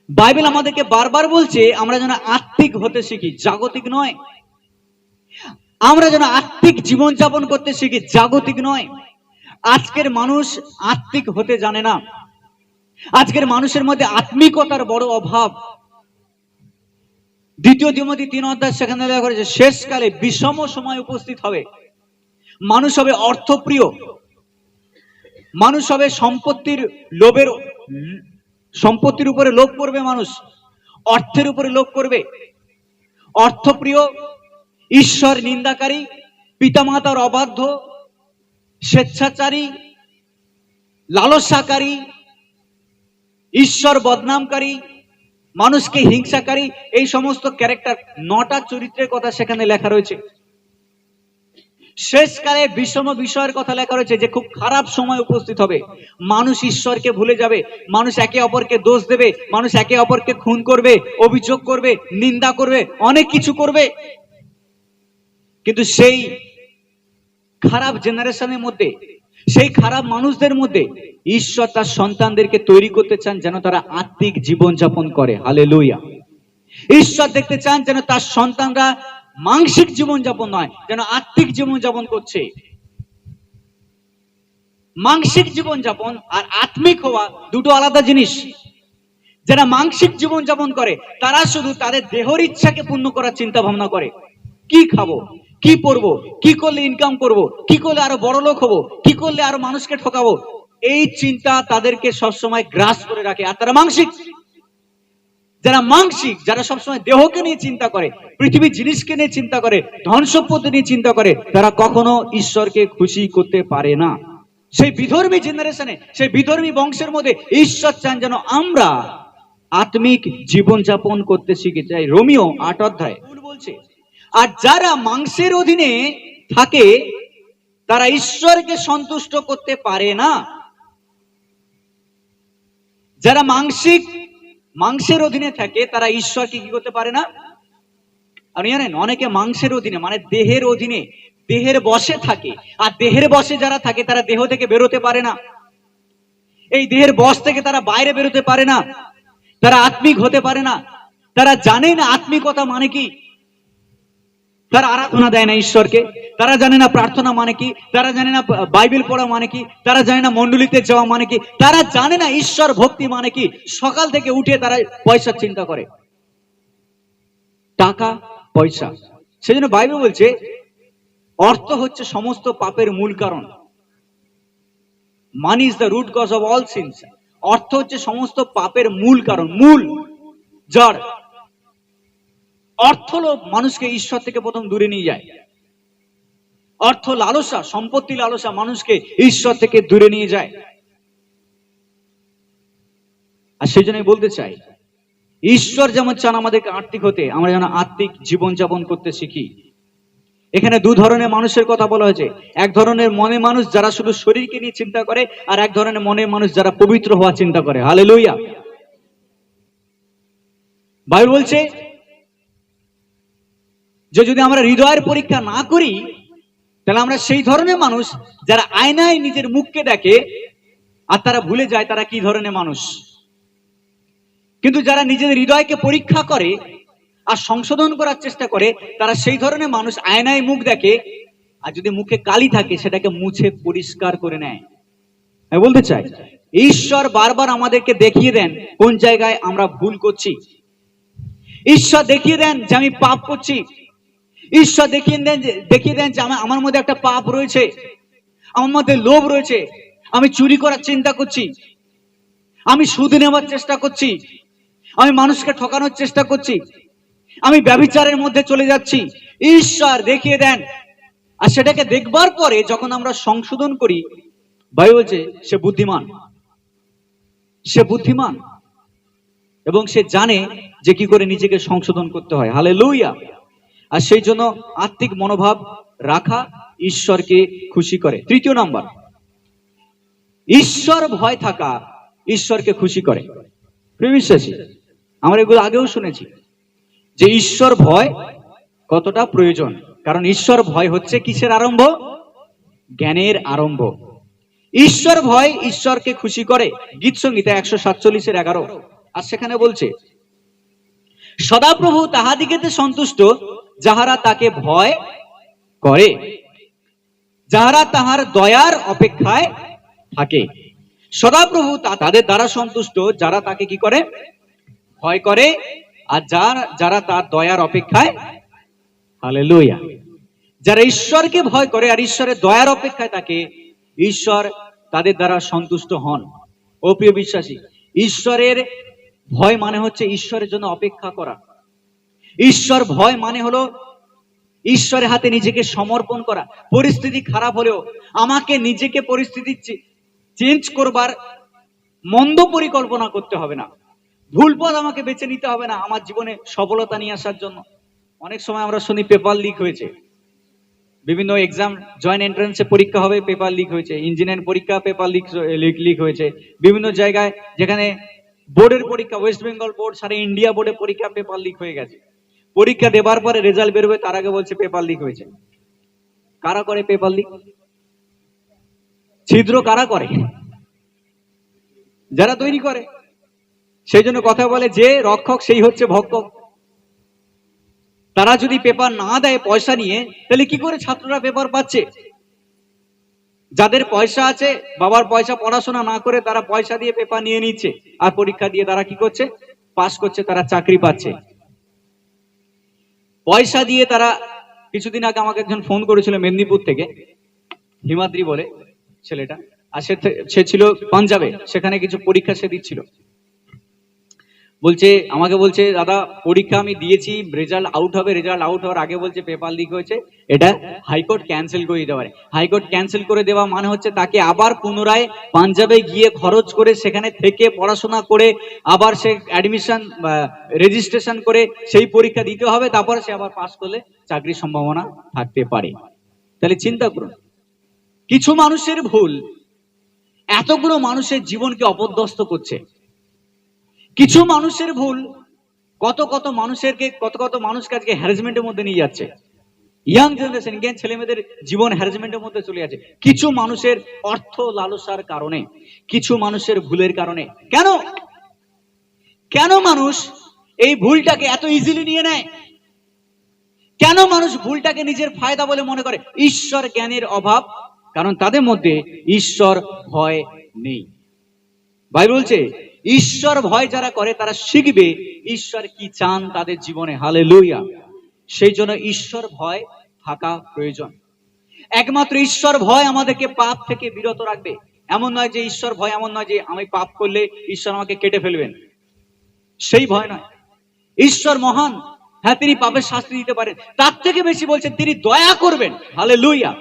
বাইবেল আমাদেরকে বারবার বলছে আমরা যেন আত্মিক হতে শিখি, জাগতিক নয়। আমরা যেন আত্মিক জীবনযাপন করতে শিখি, জাগতিক নয়। আজকের মানুষ আত্মিক হতে জানে না। আজকের মানুষের মধ্যে আত্মিকতার বড় অভাব। 2 তিমোথী 3 অধ্যায় সেখানে লেখা করেছে শেষকালে বিষম সময় উপস্থিত হবে। মানুষ হবে অর্থপ্রিয়, মানুষ হবে সম্পত্তির উপরে লোভ করবে, মানুষ অর্থের উপরে লোভ করবে। অর্থপ্রিয়, ঈশ্বর নিন্দাকারী, পিতামাতার অবাধ্য, স্বেচ্ছাচারী, লালসাকারী, ঈশ্বর বদনামকারী, মানুষকে হিংসাকারী, এই সমস্ত ক্যারেক্টার, 9টা চরিত্রের কথা সেখানে লেখা রয়েছে। শেষকালে বিষম বিষয়ের কথা লেখা রয়েছে যে খুব খারাপ সময় উপস্থিত হবে, মানুষ ঈশ্বরকে ভুলে যাবে, মানুষ একে অপরকে দোষ দেবে, মানুষ একে অপরকে খুন করবে, অভিযোগ করবে, নিন্দা করবে, অনেক কিছু করবে। কিন্তু সেই খারাপ জেনারেশনের মধ্যে, সেই খারাপ মানুষদের মধ্যে ঈশ্বর তার সন্তানদেরকে তৈরি করতে চান যেন তারা আত্মিক জীবন যাপন করে। হালেলুয়া। ঈশ্বর দেখতে চান যেন তার সন্তানরা মানসিক জীবন যাপন নয়, যেন আত্মিক জীবন যাপন করছে। মানসিক জীবন যাপন আর আত্মিক হওয়া দুটো আলাদা জিনিস। যারা মানসিক জীবন যাপন করে তারা শুধু তাদের দেহের ইচ্ছাকে পূর্ণ করার চিন্তা ভাবনা করে, কি খাবো, কি পরবো, কি করলে ইনকাম করব, কি করলে আরো বড় লোক হবো, কি করলে আরো মানুষকে ঠকাবো, এই চিন্তা তাদেরকে সবসময় গ্রাস করে রাখে। আর তারা মানসিক। যারা মানসিক, যারা সবসময় দেহকে নিয়ে চিন্তা করে, পৃথিবীর জিনিসকে নিয়ে চিন্তা করে, ধন সম্পত্তি নিয়ে চিন্তা করে, তারা কখনো ঈশ্বরকে খুশি করতে পারে না। সেই বিধর্মী জেনারেশনে, সেই বিধর্মী বংশের মধ্যে ঈশ্বর চান যেন আমরা আত্মিক জীবন যাপন করতে শিখে যাই। রোমিও 8 অধ্যায় বলছে, আর যারা মাংসের অধীনে থাকে তারা ঈশ্বরকে সন্তুষ্ট করতে পারে না। যারা মাংসের অধীনে থাকে তারা ঈশ্বরকে কি করতে পারে না। আপনি জানেন অনেকে মাংসের অধীনে মানে দেহের অধীনে, দেহের বশে থাকে। আর দেহের বশে যারা থাকে তারা দেহ থেকে বেরোতে পারে না। এই দেহের বশ থেকে তারা বাইরে বেরোতে পারে না, তারা আত্মিক হতে পারে না, তারা জানে না আত্মিকতা মানে কি। তারা আরাধনা দেয় না ঈশ্বরকে, তারা জানে না প্রার্থনা মানে কি, তারা জানে না বাইবেল পড়া মানে কি, তারা জানে না মণ্ডলীতে যাওয়া মানে কি, তারা জানে না ঈশ্বর ভক্তি মানে কি। সকাল থেকে উঠে তারা পয়সার চিন্তা করে, টাকা পয়সা। সেজন্য বাইবেল বলছে অর্থ হচ্ছে সমস্ত পাপের মূল কারণ। Money is the root cause of all sins. অর্থ হচ্ছে সমস্ত পাপের মূল কারণ, মূল জড়। অর্থ লোভ মানুষকে ঈশ্বর থেকে প্রথম দূরে নিয়ে যায়। অর্থ লালসা, সম্পত্তি লালসা মানুষকে ঈশ্বর থেকে দূরে নিয়ে যায়। আর সেই জন্য বলতে চাই, ঈশ্বর যেমন চান আমাদেরকে আত্মিক হতে, আমরা যেন আত্মিক জীবন যাপন করতে শিখি। এখানে 2 ধরনের মানুষের কথা বলা হয়েছে। এক ধরনের মনে মানুষ যারা শুধু শরীরকে নিয়ে চিন্তা করে, আর এক ধরনের মনে মানুষ যারা পবিত্র হওয়া চিন্তা করে। হালেলুয়া। বাইবেল বলছে যে যদি আমরা হৃদয়ের পরীক্ষা না করি তাহলে আমরা সেই ধরনের মানুষ যারা আয়নায় নিজের মুখকে দেখে আর তারা ভুলে যায় তারা কি ধরনের মানুষ। কিন্তু যারা নিজেদের হৃদয়কে পরীক্ষা করে আর সংশোধন করার চেষ্টা করে তারা সেই ধরনের মানুষ আয়নায় মুখ দেখে, আর যদি মুখে কালি থাকে সেটাকে মুছে পরিষ্কার করে নেয়। আমি বলতে চাই ঈশ্বর বারবার আমাদেরকে দেখিয়ে দেন কোন জায়গায় আমরা ভুল করছি। ঈশ্বর দেখিয়ে দেন যে আমি পাপ করছি। ঈশ্বর দেখিয়ে দেন যে আমার মধ্যে একটা পাপ রয়েছে, আমার মধ্যে লোভ রয়েছে, আমি চুরি করার চিন্তা করছি, আমি সুদ নেওয়ার চেষ্টা করছি, আমি মানুষকে ঠকানোর চেষ্টা করছি, আমি ব্যভিচারের মধ্যে চলে যাচ্ছি। ঈশ্বর দেখিয়ে দেন। আর সেটাকে দেখবার পরে যখন আমরা সংশোধন করি, বাইবেল বলছে সে বুদ্ধিমান, সে বুদ্ধিমান এবং সে জানে যে কি করে নিজেকে সংশোধন করতে হয়। হালেলুয়া। আর সেই জন্য আত্মিক মনোভাব রাখা ঈশ্বরকে খুশি করে। 3 নম্বর, ঈশ্বর ভয় থাকা ঈশ্বরকে খুশি করে। প্রিয় বিশ্বাসী, আমরা এগুলো আগেও শুনেছি যে ঈশ্বর ভয় কতটা প্রয়োজন। কারণ ঈশ্বর ভয় হচ্ছে কিসের আরম্ভ? জ্ঞানের আরম্ভ। ঈশ্বর ভয় ঈশ্বরকে খুশি করে। গীত সংহিতা 147:11। আর সেখানে বলছে সদাপ্রভু তাহাদিগেতে সন্তুষ্ট যাহারা তাকে ভয় করে, যাহারা তাহার দয়ার অপেক্ষায় থাকে। সদাপ্রভু তাদের দ্বারা সন্তুষ্ট যারা তাকে কি করে? ভয় করে। আর যারা তার দয়ার অপেক্ষায়, হালেলুয়া, যারা ঈশ্বরকে ভয় করে আর ঈশ্বরের দয়ার অপেক্ষায় থাকে, ঈশ্বর তাদের দ্বারা সন্তুষ্ট হন। ও প্রিয় বিশ্বাসী, ঈশ্বরের ভয় মানে হচ্ছে ঈশ্বরের জন্য অপেক্ষা করা। ঈশ্বর ভয় মানে হলো ঈশ্বরের হাতে নিজেকে সমর্পণ করা। পরিস্থিতি খারাপ হলেও আমাকে নিজেকে পরিস্থিতি চেঞ্জ করবার মন্দ পরিকল্পনা করতে হবে না, ভুল পথ আমাকে বেছে নিতে হবে না আমার জীবনে সফলতা নিয়ে আসার জন্য। অনেক সময় আমরা শুনি পেপার লিক হয়েছে, বিভিন্ন এক্সাম জয়েন্ট এন্ট্রান্সে পরীক্ষা হবে, পেপার লিক হয়েছে, ইঞ্জিনিয়ারিং পরীক্ষা পেপার লিক হয়েছে, বিভিন্ন জায়গায় যেখানে বোর্ডের পরীক্ষা, ওয়েস্ট বেঙ্গল বোর্ড, সারা ইন্ডিয়া বোর্ডের পরীক্ষা পেপার লিক হয়ে গেছে। পরীক্ষা দেবার পরে রেজাল্ট বেরোবে, তার আগে বলছে পেপার লিক হয়েছে। কারা করে পেপার লিক? ছিদ্র কারা করে? যারা তৈরি করে। সেই জন্য কথা বলে যে রক্ষক সেই হচ্ছে ভক্ষক। তারা যদি পেপার না দেয় পয়সা নিয়ে, তাহলে কি করে ছাত্ররা পেপার পাচ্ছে? যাদের পয়সা আছে, বাবার পয়সা, পড়াশোনা না করে তারা পয়সা দিয়ে পেপার নিয়ে নিচ্ছে, আর পরীক্ষা দিয়ে তারা কি করছে? পাস করছে, তারা চাকরি পাচ্ছে। পয়সা দিয়ে তারা, কিছুদিন আগে আমাকে একজন ফোন করেছিল মেদিনীপুর থেকে, হিমাদ্রি বলে ছেলেটা, আর সে ছিল পাঞ্জাবে, সেখানে কিছু পরীক্ষা সে দিচ্ছিল। বলছে, আমাকে বলছে, দাদা পরীক্ষা আমি দিয়েছি, রেজাল্ট আউট হবে, রেজাল্ট আউট হওয়ার আগে বলছে পেপার লিক হয়েছে, এটা হাইকোর্ট ক্যান্সেল করে দিতে পারে। হাইকোর্ট ক্যান্সেল করে দেওয়া মানে হচ্ছে তাকে আবার পুনরায় পাঞ্জাবে গিয়ে খরচ করে সেখানে থেকে পড়াশোনা করে আবার সে অ্যাডমিশন রেজিস্ট্রেশন করে সেই পরীক্ষা দিতে হবে, তারপর সে আবার পাস করলে চাকরির সম্ভাবনা থাকতে পারে। তাহলে চিন্তা করুন, কিছু মানুষের ভুল এতগুলো মানুষের জীবনকে অপদস্থ করছে। কিছু মানুষের ভুল কত কত মানুষকে আজকে হ্যারাসমেন্টের মধ্যে নিয়ে যাচ্ছে। ইয়াং জেনারেশন, জ্ঞান ছেলে মেয়েদের জীবন হ্যারাসমেন্টের মধ্যে চলে যাচ্ছে কিছু মানুষের অর্থ লালসার কারণে, কিছু মানুষের ভুলের কারণে। কেন কেন মানুষ এই ভুলটাকে এত ইজিলি নিয়ে নেয়? কেন মানুষ ভুলটাকে নিজের ফায়দা বলে মনে করে? ঈশ্বর জ্ঞানের অভাব, কারণ তাদের মধ্যে ঈশ্বর ভয় নেই। বাইবেল বলছে ঈশ্বর ভয় যারা করে তারা শিখবে ঈশ্বর কি চান তাদের জীবনে। হালেলুয়া। সেই জন্য ঈশ্বর ভয় থাকা প্রয়োজন। একমাত্র ঈশ্বর ভয় আমাদেরকে পাপ থেকে বিরত রাখবে। এমন নয় যে ঈশ্বর ভয়, এমন নয় যে আমি পাপ করলে ঈশ্বর আমাকে কেটে ফেলবেন, সেই ভয় নয়। ঈশ্বর মহান, হ্যাঁ তিনি পাপের শাস্তি দিতে পারেন, তার থেকে বেশি বলছেন তিনি দয়া করবেন। হালেলুয়া।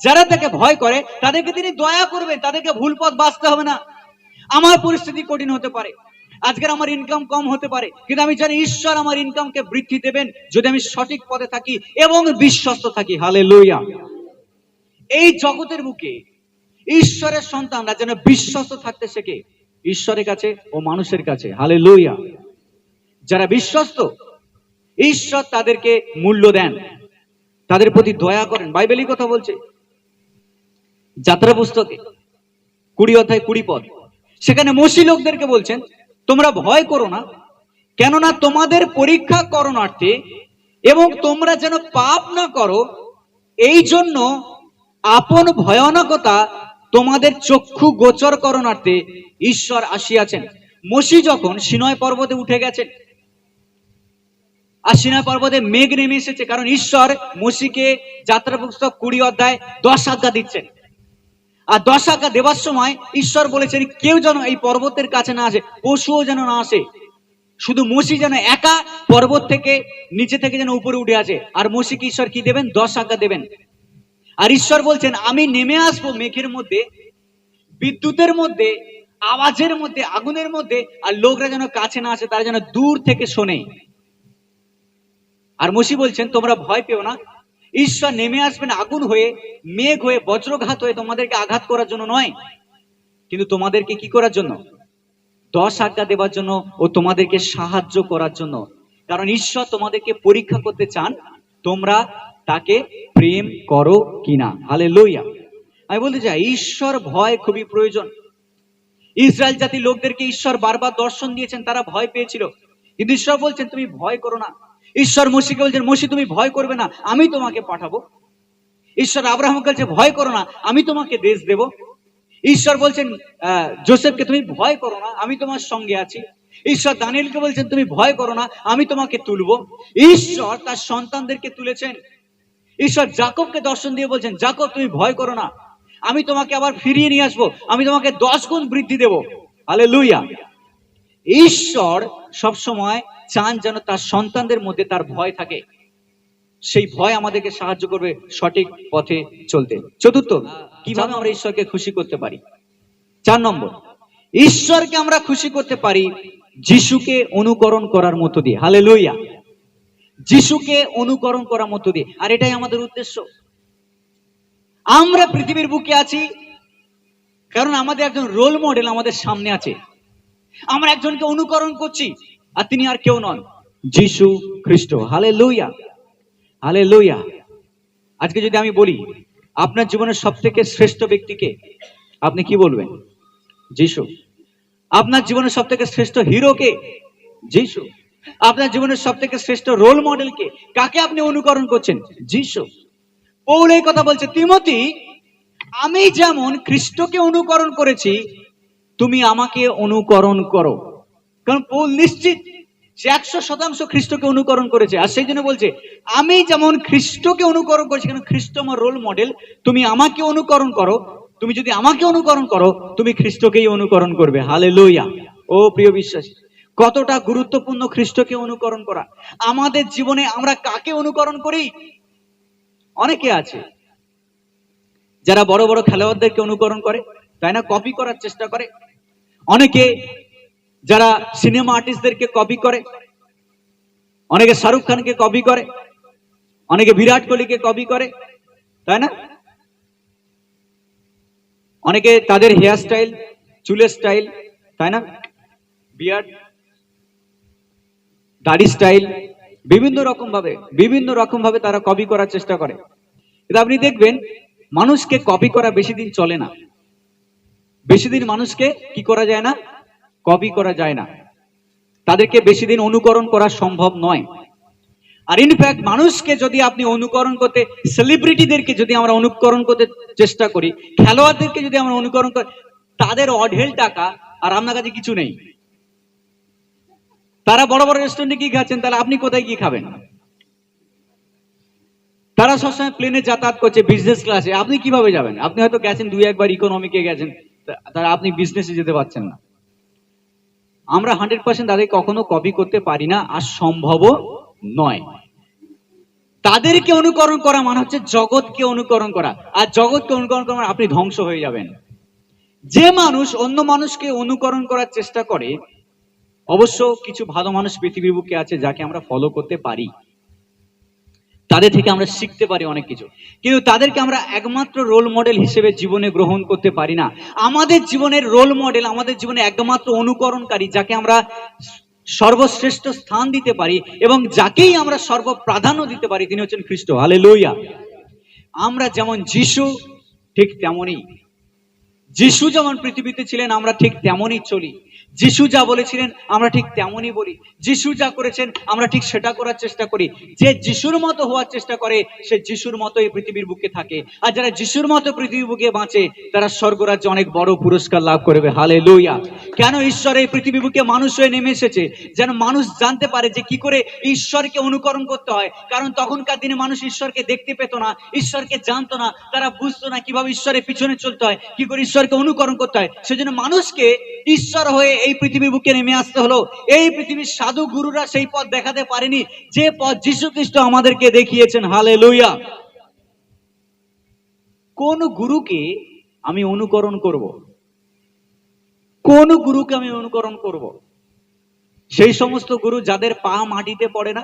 যারা তাকে ভয় করে তাদেরকে তিনি দয়া করবেন, তাদেরকে ভুল পথ বাঁচতে হবে না। আমার পরিস্থিতি কঠিন হতে পারে, আজকের আমার ইনকাম কম হতে পারে, কিন্তু আমি জানি ঈশ্বর আমার ইনকামকে বৃদ্ধি দেবেন যদি আমি সঠিক পথে থাকি এবং বিশ্বস্ত থাকি। হালেলুয়া। এই জগতের বুকে ঈশ্বরের সন্তানরা যেন বিশ্বস্ত থাকতে শেখে ঈশ্বরের কাছে ও মানুষের কাছে। হালেলুয়া। যারা বিশ্বস্ত, ঈশ্বর তাদেরকে মূল্য দেন, তাদের প্রতি দয়া করেন। বাইবেলই কথা বলছে, যাত্রা পুস্তকে 20 অধ্যায় 20 পদ, সেখানে মসি লোকদেরকে বলছেন তোমরা ভয় করো না, কেননা তোমাদের পরীক্ষা করণার্থে এবং তোমরা যেন পাপ না করো এই জন্য আপন ভয়ানকতা তোমাদের চক্ষু গোচর করণার্থে ঈশ্বর আসিয়াছেন। মসি যখন সিনয় পর্বতে উঠে গেছেন, আর সিনয় পর্বতে মেঘ নেমে এসেছে, কারণ ঈশ্বর মসিকে যাত্রা পুস্তক 20 অধ্যায় 10 আজ্ঞা দিচ্ছেন। আর 10 আজ্ঞা দেওয়ার সময় ঈশ্বর বলেছেন কেউ যেন এই পর্বতের কাছে না আসে, পশুও যেন না আসে, শুধু মসি যেন একা পর্বত থেকে নিচে থেকে যেন উপরে উঠে আসে। আর মসিকে ঈশ্বর কি দেবেন? 10 আজ্ঞা দেবেন। আর ঈশ্বর বলছেন আমি নেমে আসবো মেঘের মধ্যে, বিদ্যুতের মধ্যে, আওয়াজের মধ্যে, আগুনের মধ্যে, আর লোকরা যেন কাছে না আসে, তারা যেন দূর থেকে শোনে। আর মসি বলছেন তোমরা ভয় পেও না, ঈশ্বর নেমে আসবেন আগুন হয়ে, মেঘ হয়ে, বজ্রঘাত হয়ে, তোমাদেরকে আঘাত করার জন্য নয়, কিন্তু তোমাদেরকে কি করার জন্য? 10 আজ্ঞা দেওয়ার জন্য ও তোমাদেরকে সাহায্য করার জন্য। কারণ ঈশ্বর তোমাদেরকে পরীক্ষা করতে চান তোমরা তাকে প্রেম করো কিনা। হালেলুয়া। আমি বলতে চাই ঈশ্বর ভয় খুবই প্রয়োজন। ইসরায়েল জাতির লোকদেরকে ঈশ্বর বারবার দর্শন দিয়েছেন, তারা ভয় পেয়েছিল, কিন্তু ঈশ্বর বলছেন তুমি ভয় করো না। ঈশ্বর মসিকে বলছেন মসি তুমি ভয় করবে না, আমি তোমাকে পাঠাবো। ঈশ্বর আব্রাহামকে বলছে ভয় করো না, আমি তোমাকে দেশ দেব। ঈশ্বর বলছেন জোসেফকে তুমি ভয় করো না, আমি তোমার সঙ্গে আছি। ঈশ্বর দানিয়েলকে বলছেন তুমি ভয় করো না, আমি তোমাকে তুলবো। ঈশ্বর তার সন্তানদেরকে তুলেছেন। ঈশ্বর জাকবকে দর্শন দিয়ে বলছেন জাকব তুমি ভয় করো না, আমি তোমাকে আবার ফিরিয়ে নিয়ে আসবো, আমি তোমাকে 10 গুণ বৃদ্ধি দেব। হালেলুয়া। ঈশ্বর সবসময় চান যেন তার সন্তানদের মধ্যে তার ভয় থাকে, সেই ভয় আমাদেরকে সাহায্য করবে সঠিক পথে চলতে। চতুর্থ, কিভাবে আমরা ঈশ্বরকে খুশি করতে পারি? 4 নম্বর, ঈশ্বরকে আমরা খুশি করতে পারি যিশুকে অনুকরণ করার মধ্য দিয়ে। হালেলুয়া। যিশুকে অনুকরণ করার মধ্য দিয়ে। আর এটাই আমাদের উদ্দেশ্য। আমরা পৃথিবীর বুকে আছি কারণ আমাদের একজন রোল মডেল আমাদের সামনে আছে। আমরা একজনকে অনুকরণ করছি, আর তিনি আর কেউ নন, যিশু খ্রিস্ট। Hallelujah, hallelujah. আজকে যদি আমি বলি আপনার জীবনের সবথেকে শ্রেষ্ঠ ব্যক্তিকে, আপনি কি বলবেন? যিশু। আপনার জীবনের সবথেকে শ্রেষ্ঠ হিরোকে? যিশু। আপনার জীবনের সবথেকে শ্রেষ্ঠ রোল মডেলকে? কাকে আপনি অনুকরণ করছেন? যিশু। পৌল এই কথা বলছে, তিমোথী, আমি যেমন খ্রিস্টকে অনুকরণ করেছি, তুমি আমাকে অনুকরণ করো। কারণ পৌল নিশ্চিত সে 100% খ্রিস্টকে অনুকরণ করেছে, আর সেই জন্য বলছে, আমি যেমন খ্রিস্টকে অনুকরণ করেছি, কারণ খ্রিস্ট আমার রোল মডেল, তুমি আমাকে অনুকরণ করো। তুমি যদি আমাকে অনুকরণ করো, তুমি খ্রিস্টকেই অনুকরণ করবে। হালেলুয়া। ও প্রিয় বিশ্বাসী, কতটা গুরুত্বপূর্ণ খ্রিস্টকে অনুকরণ করা আমাদের জীবনে। আমরা কাকে অনুকরণ করি? অনেকে আছে যারা বড় বড় খেলোয়াড়দেরকে অনুকরণ করে, তাই না, কপি করার চেষ্টা করে। অনেকে যারা সিনেমা আর্টিস্টদেরকে কপি করে, অনেকে শাহরুখ খানকে কপি করে, অনেকে বিরাট কোহলিকে কপি করে, তাই না? অনেকে তাদের হেয়ার স্টাইল, চুলের স্টাইল, তাই না, বিয়ার্ড, দাড়ি স্টাইল, বিভিন্ন রকম ভাবে তারা কপি করার চেষ্টা করে। কিন্তু আপনি দেখবেন মানুষকে কপি করা বেশি দিন চলে না। বেশি দিন মানুষকে কি করা যায় না? কপি করা যায় না। তাদেরকে বেশি দিন অনুকরণ করা সম্ভব নয়। আর ইনফ্যাক্ট মানুষকে যদি আপনি অনুকরণ করতে, সেলিব্রিটিদেরকে যদি আমরা অনুকরণ করতে চেষ্টা করি, খেলোয়াড়দেরকে যদি আমরা অনুকরণ করি, তাদের অঢেল টাকা আর আপনার কাছে কিছু নেই। তারা বড় বড় রেস্টুরেন্টে কি খাচ্ছেন, তাহলে আপনি কোথায় কি খাবেন? তারা সবসময় প্লেনে যাতায়াত করছে, বিজনেস ক্লাসে, আপনি কিভাবে যাবেন? আপনি হয়তো গেছেন 2-1 বার ইকোনমিকে গেছেন, তারা আপনি বিজনেসে যেতে পারছেন না। আমরা 100% তাদের কখনো কপি করতে পারি না, আর সম্ভবও নয়। তাদেরকে অনুকরণ করা মানে হচ্ছে জগৎকে অনুকরণ করা, আর জগৎকে অনুকরণ করা মানে আপনি ধ্বংস হয়ে যাবেন। যে মানুষ অন্য মানুষকে অনুকরণ করার চেষ্টা করে, অবশ্য কিছু ভালো মানুষ পৃথিবীর বুকে আছে যাকে আমরা ফলো করতে পারি, তাদের থেকে আমরা শিখতে পারি অনেক কিছু, কিন্তু তাদেরকে আমরা একমাত্র রোল মডেল হিসেবে জীবনে গ্রহণ করতে পারি না। আমাদের জীবনের রোল মডেল, আমাদের জীবনে একমাত্র অনুকরণকারী, যাকে আমরা সর্বশ্রেষ্ঠ স্থান দিতে পারি এবং যাকেই আমরা সর্বপ্রাধান্য দিতে পারি, তিনি হচ্ছেন খ্রিস্ট। হালেলুয়া। আমরা যেমন যিশু, ঠিক তেমনই। যিশু যেমন পৃথিবীতে ছিলেন, আমরা ঠিক তেমনই চলি। যিশু যা বলেছিলেন আমরা ঠিক তেমনই বলি। যিশু যা করেছেন আমরা ঠিক সেটা করার চেষ্টা করি। যে যিশুর মতো হওয়ার চেষ্টা করে, সে যিশুর মতোই পৃথিবীর বুকে থাকে। আর যারা যিশুর মতো পৃথিবীর বুকে বাঁচে, তারা স্বর্গরাজ্যে অনেক বড় পুরস্কার লাভ করবে। হালেলুয়া। কেন ঈশ্বর এই পৃথিবীর বুকে মানুষ হয়ে নেমে এসেছে? যেন মানুষ জানতে পারে যে কি করে ঈশ্বরকে অনুকরণ করতে হয়। কারণ তখনকার দিনে মানুষ ঈশ্বরকে দেখতে পেত না, ঈশ্বরকে জানতো না, তারা বুঝতো না কিভাবে ঈশ্বরের পিছনে চলতে হয়, কি করে ঈশ্বরকে অনুকরণ করতে হয়। সেজন্য মানুষকে ঈশ্বর হয়ে এই পৃথিবীর বুকে নেমে আসতে হলো। এই পৃথিবীর সাধু গুরুরা সেই পথ দেখাতে পারেনি, যে পথ যিশু খ্রিস্ট আমাদেরকে দেখিয়েছেন। হালেলুয়া। কোন গুরুকে আমি অনুকরণ করব? কোন গুরুকে আমি অনুকরণ করব? সেই সমস্ত গুরু যাদের পা মাটিতে পড়ে না?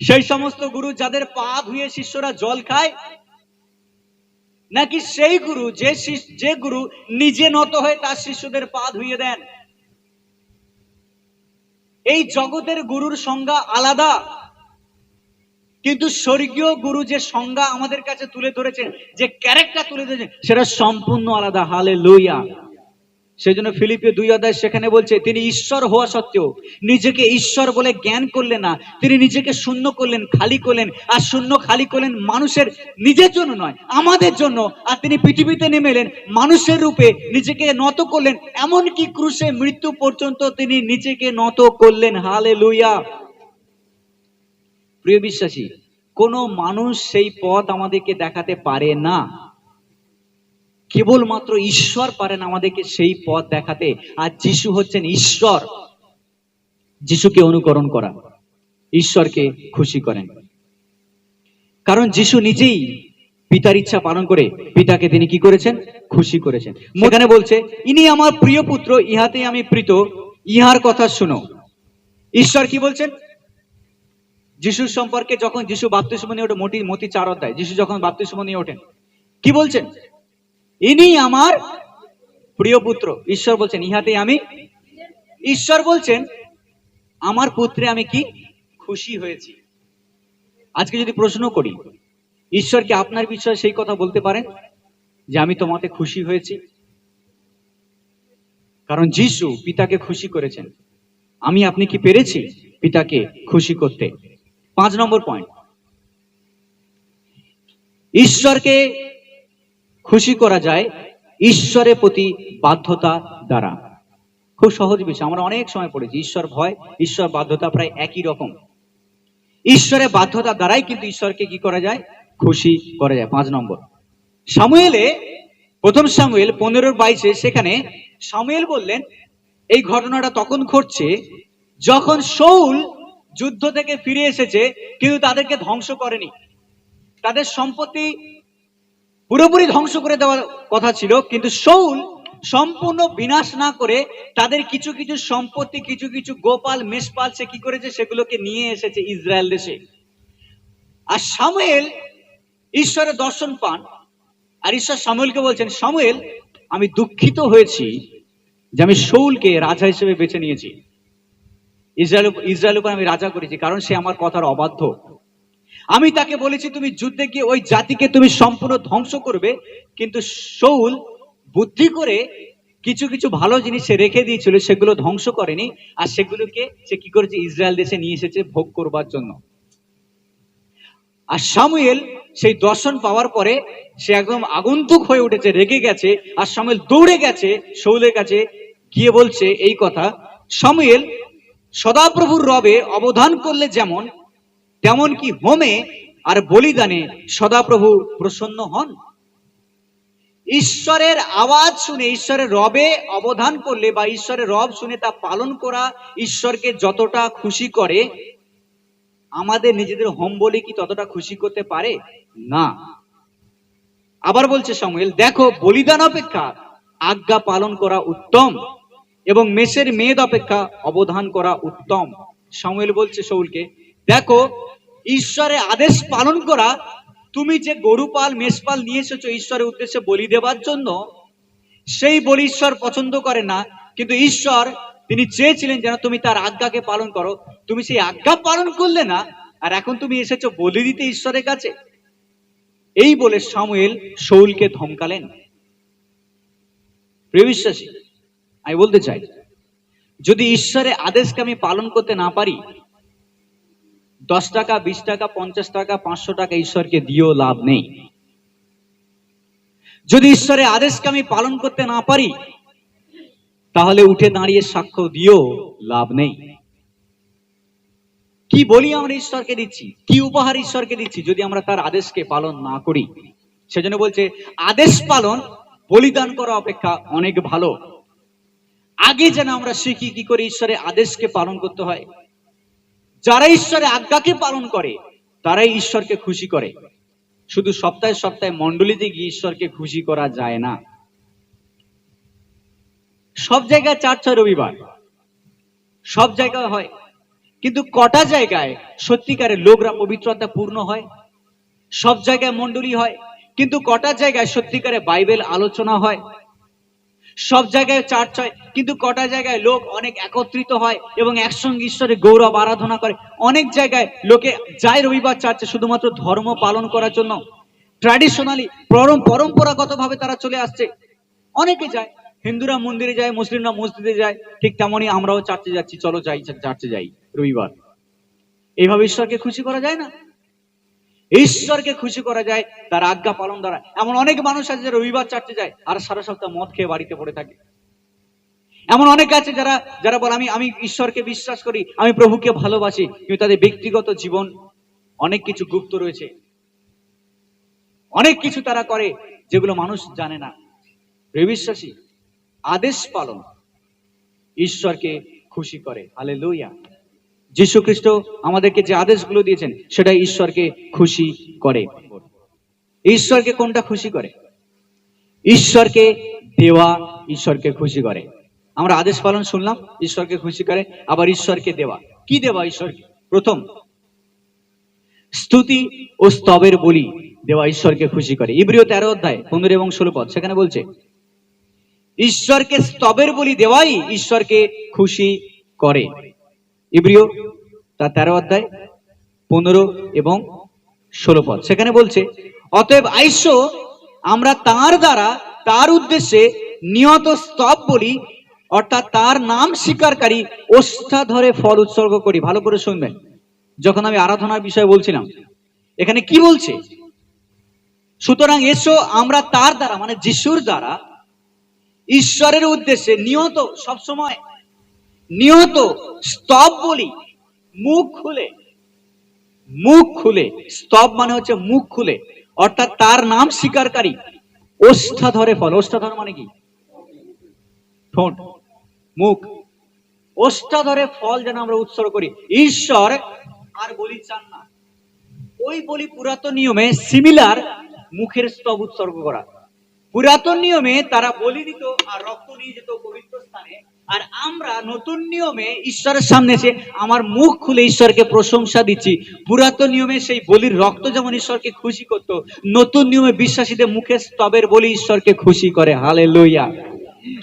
সেই সমস্ত গুরু যাদের পা ধুয়ে শিষ্যরা জল খায়? নাকি সেই গুরু যে গুরু নিজে নত হয়ে তার শিষ্যদের পা ধুইয়ে দেন? এই জগতের গুরুর সংজ্ঞা আলাদা, কিন্তু স্বর্গীয় গুরু যে সংজ্ঞা আমাদের কাছে তুলে ধরেছেন, যে ক্যারেক্টার তুলে ধরেছেন, সেটা সম্পূর্ণ আলাদা। হালেলুয়া। সেই জন্য ফিলিপিও 2 সেখানে বলছে, তিনি ঈশ্বর হওয়া সত্ত্বেও নিজেকে ঈশ্বর বলে জ্ঞান করলেন না। তিনি নিজেকে শূন্য করলেন, খালি করলেন। আর শূন্য খালি করলেন মানুষের, নিজের জন্য নয়, আমাদের জন্য। আর তিনি পৃথিবীতে নেমে এলেন, মানুষের রূপে নিজেকে নত করলেন, এমনকি ক্রুশে মৃত্যু পর্যন্ত তিনি নিজেকে নত করলেন। হালেলুয়া। প্রিয় বিশ্বাসী, কোন মানুষ সেই পথ আমাদেরকে দেখাতে পারে না, কেবলমাত্র ঈশ্বর পারেন আমাদেরকে সেই পথ দেখাতে। আর যিশু হচ্ছেন ঈশ্বর। যিশুকে অনুকরণ করা ঈশ্বরকে খুশি করেন, কারণ যিশু নিজেই পিতার ইচ্ছা পালন করে পিতাকে তিনি কি করেছেন? খুশি করেছেন। সেখানে বলছে ইনি আমার প্রিয় পুত্র, ইহাতে আমি প্রীত, ইহার কথা শুনো। ঈশ্বর কি বলছেন যিশুর সম্পর্কে? যখন যিশু বাপ্তিস্ম নিয়ে ওঠে, মতি 4 অধ্যায়, যিশু যখন বাপ্তিস্ম নিয়ে ওঠেন কি বলছেন? ইনি আমার প্রিয় পুত্র। ঈশ্বর বলছেন ইহাতে আমি, ঈশ্বর বলছেন আমার পুত্রে আমি কি খুশি হয়েছি। আজকে যদি প্রশ্ন করি ঈশ্বর কি আপনার বিষয়ে সেই কথা বলতে পারেন যে আমি তোমাতে খুশি হয়েছি? কারণ যিশু পিতাকে খুশি করেছেন। আমি আপনি কি পেরেছি পিতাকে খুশি করতে? 5 নম্বর পয়েন্ট, ঈশ্বরকে খুশি করা যায় ঈশ্বরের প্রতি বাধ্যতা দ্বারা। খুব সহজ বিষয়, আমরা অনেক সময় পড়েছি। ঈশ্বর ভয়, ঈশ্বর বাধ্যতা প্রায় একই রকম। ঈশ্বরের বাধ্যতা দ্বারাই কিন্তু ঈশ্বরকে কি করা যায়? খুশি করা যায়। 5 নম্বর, সামুয়েলে, প্রথম সামুয়েল 15:22, সেখানে সামুয়েল বললেন এই ঘটনাটা তখন ঘটছে যখন শাউল যুদ্ধ থেকে ফিরে এসেছে, কিন্তু তাদেরকে ধ্বংস করেনি। তাদের সম্পত্তি পুরোপুরি ধ্বংস করে দেওয়ার কথা ছিল, কিন্তু শাউল সম্পূর্ণ বিনাশ না করে তাদের কিছু কিছু সম্পত্তি, কিছু কিছু গোপাল মেষপাল সে কি করেছে? সেগুলোকে নিয়ে এসেছে ইসরায়েল দেশে। আর সামুয়েল ঈশ্বরের দর্শন পান, আর ঈশ্বর সামুয়েলকে বলছেন সামুয়েল আমি দুঃখিত হয়েছি যে আমি শাউলকে রাজা হিসেবে বেছে নিয়েছি, ইসরায়েল উপর আমি রাজা করেছি, কারণ সে আমার কথার অবাধ্য। আমি তাকে বলেছি তুমি যুদ্ধে গিয়ে ওই জাতিকে তুমি সম্পূর্ণ ধ্বংস করবে, কিন্তু শাউল বুদ্ধি করে কিছু কিছু ভালো জিনিস সে রেখে দিয়েছিল, সেগুলো ধ্বংস করেনি, আর সেগুলোকে সে কি করেছে? ইসরায়েল দেশে নিয়ে এসেছে ভোগ করবার জন্য। আর সামুয়েল সেই দর্শন পাওয়ার পরে সে একদম আগন্তুক হয়ে উঠেছে, রেগে গেছে। আর সামুয়েল দৌড়ে গেছে শাউলের কাছে, গিয়ে বলছে এই কথা, সামুয়েল সদাপ্রভুর রবে অবধান করলে যেমন, তেমন কি হোমে আর বলিদানে সদাপ্রভু প্রসন্ন হন? ঈশ্বরের আওয়াজ শুনে, ঈশ্বরের রবে অবধান করলে বা ঈশ্বরের রব শুনে তা পালন করা ঈশ্বরকে যতটা খুশি করে, আমাদের নিজেদের হোম বলি কি ততটা খুশি করতে পারে না। আবার বলছে সামুয়েল, দেখো বলিদান অপেক্ষা আজ্ঞা পালন করা উত্তম, এবং মেষের মেদ অপেক্ষা অবধান করা উত্তম। সামুয়েল বলছে শাউলকে, দেখো ঈশ্বরের আদেশ পালন করা, তুমি যে গরুপাল মেষপাল নিয়ে এসেছো ঈশ্বরের উদ্দেশ্যে বলি দেবার জন্য, সেই বলি ঈশ্বর পছন্দ করে না, কিন্তু ঈশ্বর তিনি চেয়েছিলেন যেন তুমি তার আজ্ঞাকে পালন করো। তুমি সেই আজ্ঞা পালন করলে না, আর এখন তুমি এসেছো বলি দিতে ঈশ্বরের কাছে। এই বলে সামুয়েল শাউলকে ধমকালেন। প্রিয় বিশ্বাসী, আমি বলতে চাই যদি ঈশ্বরের আদেশকে আমি পালন করতে না পারি, 10 টাকা 20 টাকা 50 টাকা 500 টাকা ঈশ্বরকে দিয়েও লাভ নেই। যদি ঈশ্বরের আদেশকে আমি পালন করতে না পারি, তাহলে উঠে দাঁড়িয়ে সাক্ষ্য দিয়েও লাভ নেই। কি বলি আমরা ঈশ্বরকে দিচ্ছি, কি উপহার ঈশ্বরকে দিচ্ছি যদি আমরা তার আদেশকে পালন না করি? সেজন্য বলছে আদেশ পালন বলিদান করা অপেক্ষা অনেক ভালো। আগে যেন আমরা শিখি কি করে ঈশ্বরের আদেশকে পালন করতে হয়। যারা ঈশ্বরের আজ্ঞাকে পালন করে তারাই ঈশ্বরকে খুশি করে। শুধু সপ্তাহে সপ্তাহে মণ্ডলীতে গিয়ে ঈশ্বরকে খুশি করা যায় না। সব জায়গায় চার্চ হয় রবিবার, সব জায়গায় হয়, কিন্তু কটা জায়গায় সত্যিকারের লোকরা পবিত্রতা পূর্ণ হয়? সব জায়গায় মণ্ডলী হয়, কিন্তু কটা জায়গায় সত্যিকারে বাইবেল আলোচনা হয়? সব জায়গায় চার্চ হয়, কিন্তু কটা জায়গায় লোক অনেক একত্রিত হয় এবং একসঙ্গে ঈশ্বরের গৌরব আরাধনা করে? অনেক জায়গায় লোকে যায় রবিবার চার্চে শুধুমাত্র ধর্ম পালন করার জন্য, ট্র্যাডিশনালি পরম্পরাগত ভাবে তারা চলে আসছে। অনেকে যায়, হিন্দুরা মন্দিরে যায়, মুসলিমরা মসজিদে যায়, ঠিক তেমনই আমরাও চার্চে যাচ্ছি, চলো যাই চার্চে যাই রবিবার। এইভাবে ঈশ্বরকে খুশি করা যায় না। ঈশ্বরকে খুশি করা যায় তার আজ্ঞা পালন দ্বারা। এমন অনেক মানুষ আছে যারা রবিবার চার্চে যায় আর সারা সপ্তাহ মদ খেয়ে বাড়িতে পড়ে থাকে। এমন অনেক আছে যারা যারা বলে আমি ঈশ্বরকে বিশ্বাস করি, আমি প্রভুকে ভালোবাসি, কিন্তু তাদের ব্যক্তিগত জীবন অনেক কিছু গুপ্ত রয়েছে, অনেক কিছু তারা করে যেগুলো মানুষ জানে না। বিশ্বাসী, আদেশ পালন ঈশ্বরকে খুশি করে। হালেলুয়া। যীশু খ্রিস্ট আমাদেরকে যে আদেশগুলো দিয়েছেন সেটা ঈশ্বরকে খুশি করে। ঈশ্বরকে কোনটা খুশি করে? ঈশ্বরকে দেওয়া ঈশ্বরকে খুশি করে। আমরা আদেশ পালন শুনলাম, ঈশ্বরকে খুশি করে। আবার ঈশ্বরকে দেওয়া, কি দেওয়া ঈশ্বরকে? প্রথম, স্তুতি ও স্তবের বলি দেওয়া ঈশ্বরকে খুশি করে। ইব্রিয় 13 অধ্যায় 15 এবং 16 পদ, সেখানে বলছে ঈশ্বরকে স্তবের বলি দেওয়াই ঈশ্বরকে খুশি করে। ইব্রিয় তার 13 অধ্যায় 15 এবং 16 পদ, সেখানে বলছে অতএব আইসো আমরা তার দ্বারা তার উদ্দেশ্যে নিয়ত স্তব বলি, অর্থাৎ তার নাম স্বীকারকারী ওষ্ঠা ধরে ফল উৎসর্গ করি। ভালো করে শুনবেন, যখন আমি আরাধনার বিষয়ে বলছিলাম, এখানে কি বলছে? সুতরাং এসো আমরা তার দ্বারা, মানে যিশুর দ্বারা, ঈশ্বরের উদ্দেশ্যে নিয়ত, সবসময় নিয়ত স্তব বলি, মুখ খুলে, মুখ খুলে, স্তব মানে হচ্ছে মুখ খুলে, অর্থাৎ তার নাম স্বীকারকারী ওষ্ঠা ধরে ফল। ওষ্ঠা ধরে মানে কি? ঠোঁট, মুখ, ওষ্ঠা ধরে ফল যেন আমরা উৎসর্গ করি। ঈশ্বর আর বলি চান না। ওই বলি পুরাতন নিয়মে সিমিলার মুখের স্তব উৎসর্গ করা। পুরাতন নিয়মে তারা বলি দিত আর রক্ত নিয়ে যেত পবিত্র স্থানে, আর আমরা নতুন নিয়মে ঈশ্বরের সামনে এসে আমার মুখ খুলে ঈশ্বরকে প্রশংসা দিচ্ছি। পুরাতন নিয়মে সেই বলির রক্ত যেমন ঈশ্বরকে খুশি করত, নতুন নিয়মে বিশ্বাসীদের মুখের স্তবের বলি ঈশ্বরকে খুশি করে। হালেলুয়া।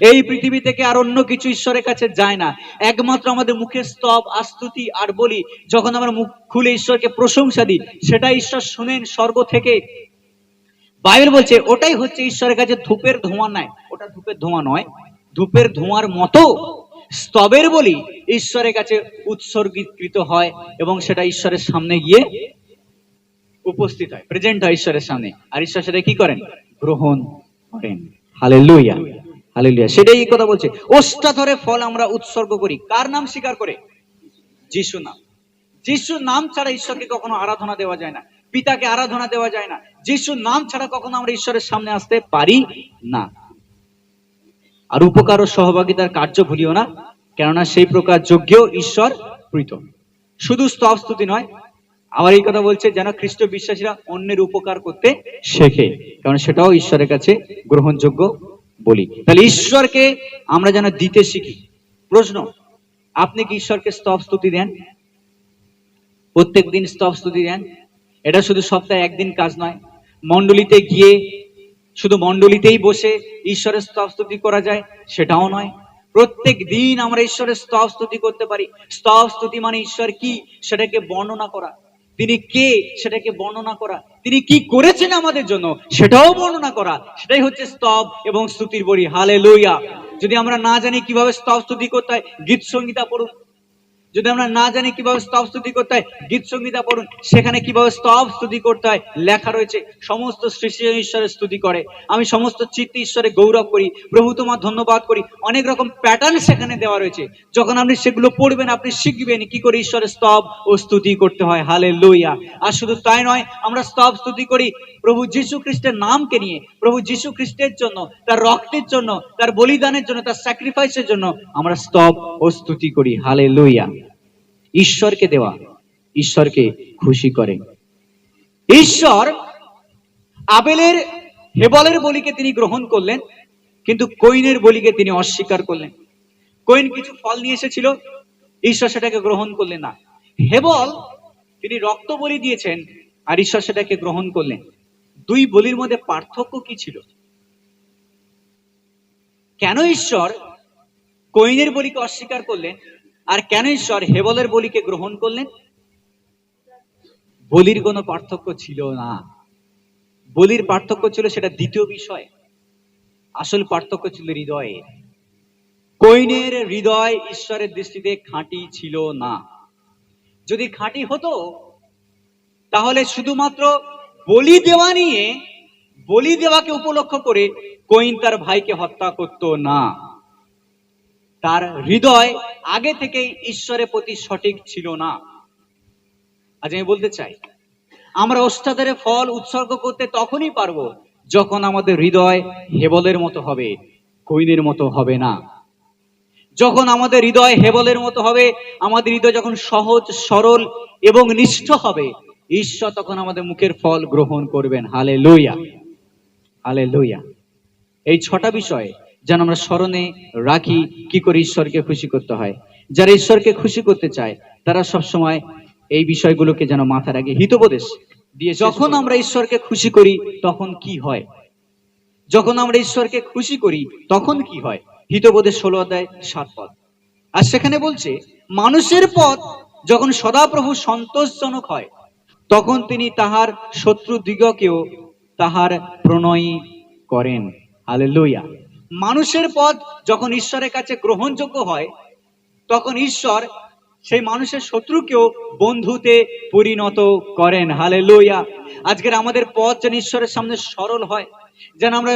এই পৃথিবী থেকে আর অন্য কিছু ঈশ্বরের কাছে যায় না, একমাত্র আমাদের মুখের স্তব, আস্তুতি আর বলি। যখন আমরা মুখ খুলে ঈশ্বরকে প্রশংসা দিই, সেটা ঈশ্বর শুনেন স্বর্গ থেকে। বাইবেল বলছে ওটাই হচ্ছে ঈশ্বরের কাছে ধূপের ধোঁয়া নাই। ওটা ধূপের ধোঁয়া নয়, ধূপের ধোঁয়ার মতো স্তবের বলি ঈশ্বরের কাছে উৎসর্গীকৃত হয়, এবং সেটা ঈশ্বরের সামনে গিয়ে উপস্থিত হয়, প্রেজেন্ট হয় ঈশ্বরের সামনে, আর ঈশ্বর সেটা কি করেন? গ্রহণ করেন। Hallelujah, hallelujah. সেটাই এই কথা বলছে, ওষ্ঠা ধরে ফল আমরা উৎসর্গ করি। কার নাম স্বীকার করে? যিশু নাম। যিশুর নাম ছাড়া ঈশ্বরকে কখনো আরাধনা দেওয়া যায় না, পিতাকে আরাধনা দেওয়া যায় না। যিশুর নাম ছাড়া কখনো আমরা ঈশ্বরের সামনে আসতে পারি না। আর উপকার ও সহভাগিতার কার্য ভুলিও না, কেননা সেই প্রকার যোগ্য ঈশ্বর প্রীত। শুধু স্তব স্তুতি নয়, আবার এই কথা বলছে যেন খ্রিস্ট বিশ্বাসীরা অন্যের উপকার করতে শেখে, কারণ সেটাও ঈশ্বরের কাছে গ্রহণযোগ্য বলি। তাহলে ঈশ্বরকে আমরা যেন দিতে শিখি। প্রশ্ন, আপনি কি ঈশ্বরকে স্তব স্তুতি দেন? প্রত্যেক দিন স্তব স্তুতি দেন? এটা শুধু সপ্তাহে একদিন কাজ নয়। মণ্ডলীতে গিয়ে শুধু মণ্ডলীতেই বসে ঈশ্বরের স্তব স্তুতি করা যায় সেটাও নয়। প্রত্যেক দিন আমরা ঈশ্বরের স্তব স্তুতি করতে পারি। স্তব স্তুতি মানে ঈশ্বর কি সেটাকে বর্ণনা করা, তিনি কে সেটাকে বর্ণনা করা, তিনি কি করেছেন আমাদের জন্য সেটাও বর্ণনা করা। সেটাই হচ্ছে স্তব এবং স্তুতির বলি। হালেলুয়া। যদি আমরা না জানি কিভাবে স্তব স্তুতি করতে হয়, গীত সংহিতা পড়ুন। যদি আমরা না জানি কিভাবে স্তব স্তুতি করতে হয়, গীত সংহিতা পড়ুন, সেখানে কিভাবে স্তব স্তুতি করতে হয় লেখা রয়েছে। সমস্ত সৃষ্টি ঈশ্বরের স্তুতি করে, আমি সমস্ত চিত্তে ঈশ্বরে গৌরব করি, প্রভু তোমার ধন্যবাদ করি। অনেক রকম প্যাটার্ন সেখানে দেওয়া রয়েছে। যখন আপনি সেগুলো পড়বেন, আপনি শিখবেন কি করে ঈশ্বরের স্তব ও স্তুতি করতে হয়। হালেলুয়া। আর শুধু তাই নয়, আমরা স্তব স্তুতি করি প্রভু যীশু খ্রিস্টের নামকে নিয়ে, প্রভু যীশু খ্রিস্টের জন্য, তার রক্তের জন্য, তার বলিদানের জন্য, তার স্যাক্রিফাইসের জন্য আমরা স্তব ও স্তুতি করি। হালেলুয়া। ঈশ্বরকে দেওয়া ঈশ্বরকে খুশি করে। ঈশ্বর আবেলের হেবলের বলিকে তিনি গ্রহণ করলেন, কিন্তু কইনের বলিকে তিনি অস্বীকার করলেন। কইন কিছু ফল নিয়ে এসেছিল, ঈশ্বর সেটাকে গ্রহণ করলেন না। হেবল তিনি রক্ত বলি দিয়েছেন, আর ঈশ্বর সেটাকে গ্রহণ করলেন। দুই বলির মধ্যে পার্থক্য কি ছিল? কেন ঈশ্বর কইনের বলিকে অস্বীকার করলেন, আর কেন ঈশ্বর হেবলের বলিকে গ্রহণ করলেন? বলির কোনো পার্থক্য ছিল না। বলির পার্থক্য ছিল সেটা দ্বিতীয় বিষয়, আসল পার্থক্য ছিল হৃদয়ে। কইনের হৃদয় ঈশ্বরের দৃষ্টিতে খাঁটি ছিল না। যদি খাঁটি হতো তাহলে শুধুমাত্র বলি দেওয়া নিয়ে, বলি দেওয়াকে উপলক্ষ করে কইন তার ভাইকে হত্যা করত না। তার হৃদয় আগে থেকেই ঈশ্বরের প্রতি সঠিক ছিল না। আজ আমি বলতে চাই, আমরা ওষ্ঠাধরে ফল উৎসর্গ করতে তখনই পারবো যখন আমাদের হৃদয় হেবলের মতো হবে, কইনের মতো হবে না। যখন আমাদের হৃদয় হেবলের মতো হবে, আমাদের হৃদয় যখন সহজ, সরল এবং নিষ্ঠ হবে, ঈশ্বর তখন আমাদের মুখের ফল গ্রহণ করবেন। Hallelujah, hallelujah. এই 6টা বিষয় যেন আমরা স্মরণে রাখি কি করে ঈশ্বরকে খুশি করতে হয়। যারা ঈশ্বরকে খুশি করতে চায় তারা সবসময় এই বিষয়গুলোকে যেন মাথায় রাখে। হিতোপদেশ দিয়ে যখন আমরা ঈশ্বরকে খুশি করি তখন কি হয়, যখন আমরা ঈশ্বরকে খুশি করি তখন কি হয়। হিতোপদেশ 16 অধ্যায় 7 পদ। আর সেখানে বলছে, মানুষের পথ যখন সদাপ্রভু সন্তোষজনক হয় তখন তিনি তাহার শত্রু দিগকেও তাহার প্রণয়ী করেন। হালেলুয়া। মানুষের পথ যখন ঈশ্বরের কাছে গ্রহণযোগ্য হয় তখন ঈশ্বর সেই মানুষের শত্রুকেও বন্ধুতে পরিণত করেন। হালেলুয়া। আজকের আমাদের পথ যেন ঈশ্বরের সামনে সরল হয়, যেন আমরা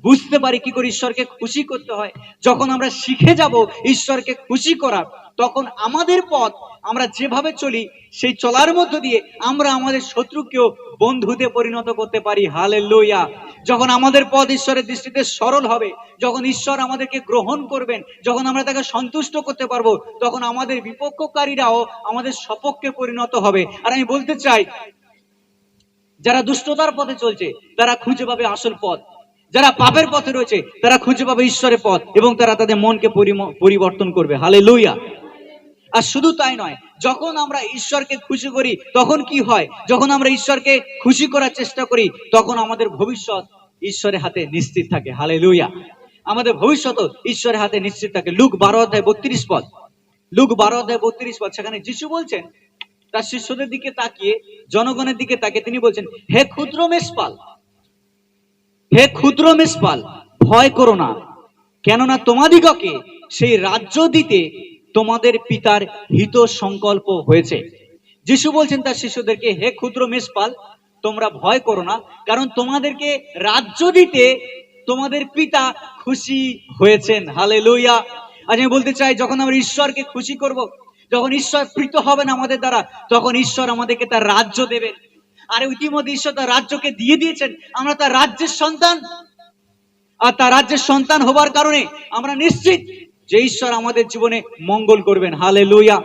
বুঝতে পারি কি করে ঈশ্বরকে খুশি করতে হয়। যখন আমরা শিখে যাব ঈশ্বরকে খুশি করার, তখন আমাদের পথ আমরা যেভাবে চলি সেই চলার মধ্য দিয়ে আমরা আমাদের শত্রুকেও বন্ধুতে পরিণত করতে পারি। হালেলুয়া। যখন আমাদের পথ ঈশ্বরের দৃষ্টিতে সরল হবে, যখন ঈশ্বর আমাদেরকে গ্রহণ করবেন, যখন আমরা তাকে সন্তুষ্ট করতে পারবো, তখন আমাদের বিপক্ষকারীরাও আমাদের সপক্ষে পরিণত হবে। আর আমি বলতে চাই, যারা দুষ্টতার পথে চলছে তারা খুঁজে পাবে আসল পথ, যারা পাপের পথে রয়েছে তারা খুঁজে পাবে ঈশ্বরের পথ, এবং তারা তাদের মনকে পরিবর্তন করবে। হালেলুয়া। আর শুধু তাই নয়, যখন আমরা ঈশ্বরকে খুশি করি তখন কি হয়, যখন আমরা ঈশ্বরকে খুশি করার চেষ্টা করি তখন আমাদের ভবিষ্যৎ ঈশ্বরের হাতে নিশ্চিত থাকে। হালেলুয়া। আমাদের ভবিষ্যৎ ঈশ্বরের হাতে নিশ্চিত থাকে। লুক 12 অধ্যায় 32 পদ। লুক 12 অধ্যায় 32 পদ। সেখানে যিশু বলছেন তার শিষ্যদের দিকে তাকিয়ে, জনগণের দিকে তাকিয়ে তিনি বলছেন, হে ক্ষুদ্র মেষপাল, হে ক্ষুদ্র মেষপাল, ভয় করো না, কেননা তোমাদিগকে সেই রাজ্য দিতে তোমাদের পিতার হিত সংকল্প হয়েছে। যিশু বলছেন তার শিষ্যদেরকে, হে ক্ষুদ্র মেষপাল, তোমরা ভয় করো না, কারণ তোমাদেরকে রাজ্য দিতে তোমাদের পিতা খুশি হয়েছেন। হালেলুয়া। আজ আমি বলতে চাই, যখন আমরা ঈশ্বরকে খুশি করব, যখন ঈশ্বর প্রীত হবেন আমাদের দ্বারা, তখন ঈশ্বর আমাদেরকে তার রাজ্য দেবেন। আর ইতিমধ্যে ঈশ্বর তার রাজ্যকে দিয়ে দিয়েছেন। আমরা তার রাজ্যের সন্তান, আর তার রাজ্যের সন্তান হবার কারণে আমরা নিশ্চিত যে ঈশ্বর আমাদের জীবনে মঙ্গল করবেন। হালেলুয়া।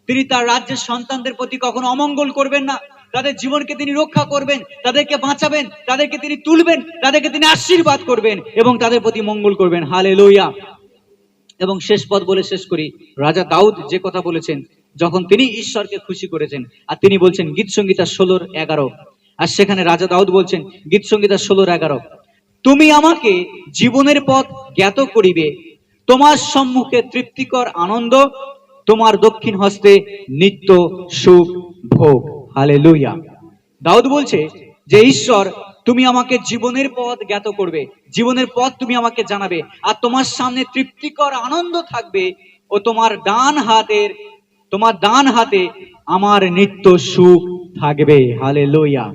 তিনি তার রাজ্যের সন্তানদের প্রতি কখনো অমঙ্গল করবেন না। তাদের জীবনকে তিনি রক্ষা করবেন, তাদেরকে বাঁচাবেন, তাদেরকে তিনি তুলবেন, তাদেরকে তিনি আশীর্বাদ করবেন এবং তাদের প্রতি মঙ্গল করবেন। হালেলুয়া। এবং শেষ পদ বলে শেষ করি, রাজা দাউদ যে কথা বলেছেন যখন তিনি ঈশ্বরকে খুশি করেছেন, আর তিনি বলছেন গীত সংহিতা 16:11। আর সেখানে রাজা দাউদ বলছেন গীত সংহিতা 16:11, তুমি আমাকে জীবনের পথ জ্ঞাত করিবে, তোমার সম্মুখে তৃপ্তিকর আনন্দ, তোমার দক্ষিণ হস্তে নিত্য সুখ ভোগ। হালেলুয়া। দাউদ বলছে যে ঈশ্বর, তুমি আমাকে জীবনের পথ জ্ঞাত করবে, জীবনের পথ তুমি আমাকে জানাবে, আর তোমার সামনে তৃপ্তিকর আনন্দ থাকবে, ও তোমার ডান হাতে আমার নিত্য সুখ থাকবে। হালেলুয়া।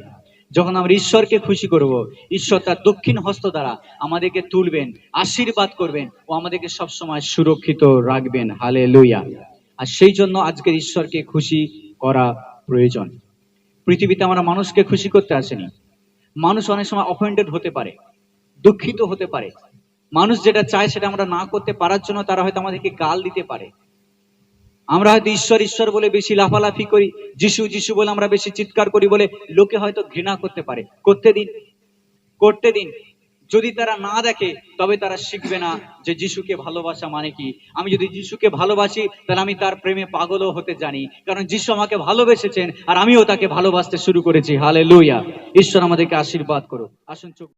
যখন আমরা ঈশ্বরকে খুশি করব, ঈশ্বর তার দক্ষিণ হস্ত দ্বারা আমাদেরকে তুলবেন, আশীর্বাদ করবেন ও আমাদেরকে সবসময় সুরক্ষিত রাখবেন। হালেলুয়া। আর সেই জন্য আজকের ঈশ্বরকে খুশি করা প্রয়োজন। পৃথিবীতে আমরা মানুষকে খুশি করতে আসেনি। মানুষ অনেক সময় অফেন্ডেড হতে পারে, দুঃখিত হতে পারে। মানুষ যেটা চায় সেটা আমরা না করতে পারার জন্য তারা হয়তো আমাদেরকে গাল দিতে পারে। আমরা হয়তো ঈশ্বর ঈশ্বর বলে বেশি লাফালাফি করি, যিশু যিশু বলে আমরা বেশি চিৎকার করি বলে লোকে হয়তো ঘৃণা করতে পারে। করতে দিন। যদি তারা না দেখে তবে তারা শিখবে না যে যিশুকে ভালোবাসা মানে কি। আমি যদি যিশুকে ভালোবাসি তাহলে আমি তার প্রেমে পাগলও হতে জানি, কারণ যিশু আমাকে ভালোবেসেছেন আর আমিও তাকে ভালোবাসতে শুরু করেছি। হালেলুয়া। ঈশ্বর আমাদেরকে আশীর্বাদ করুন। আসুন চোখ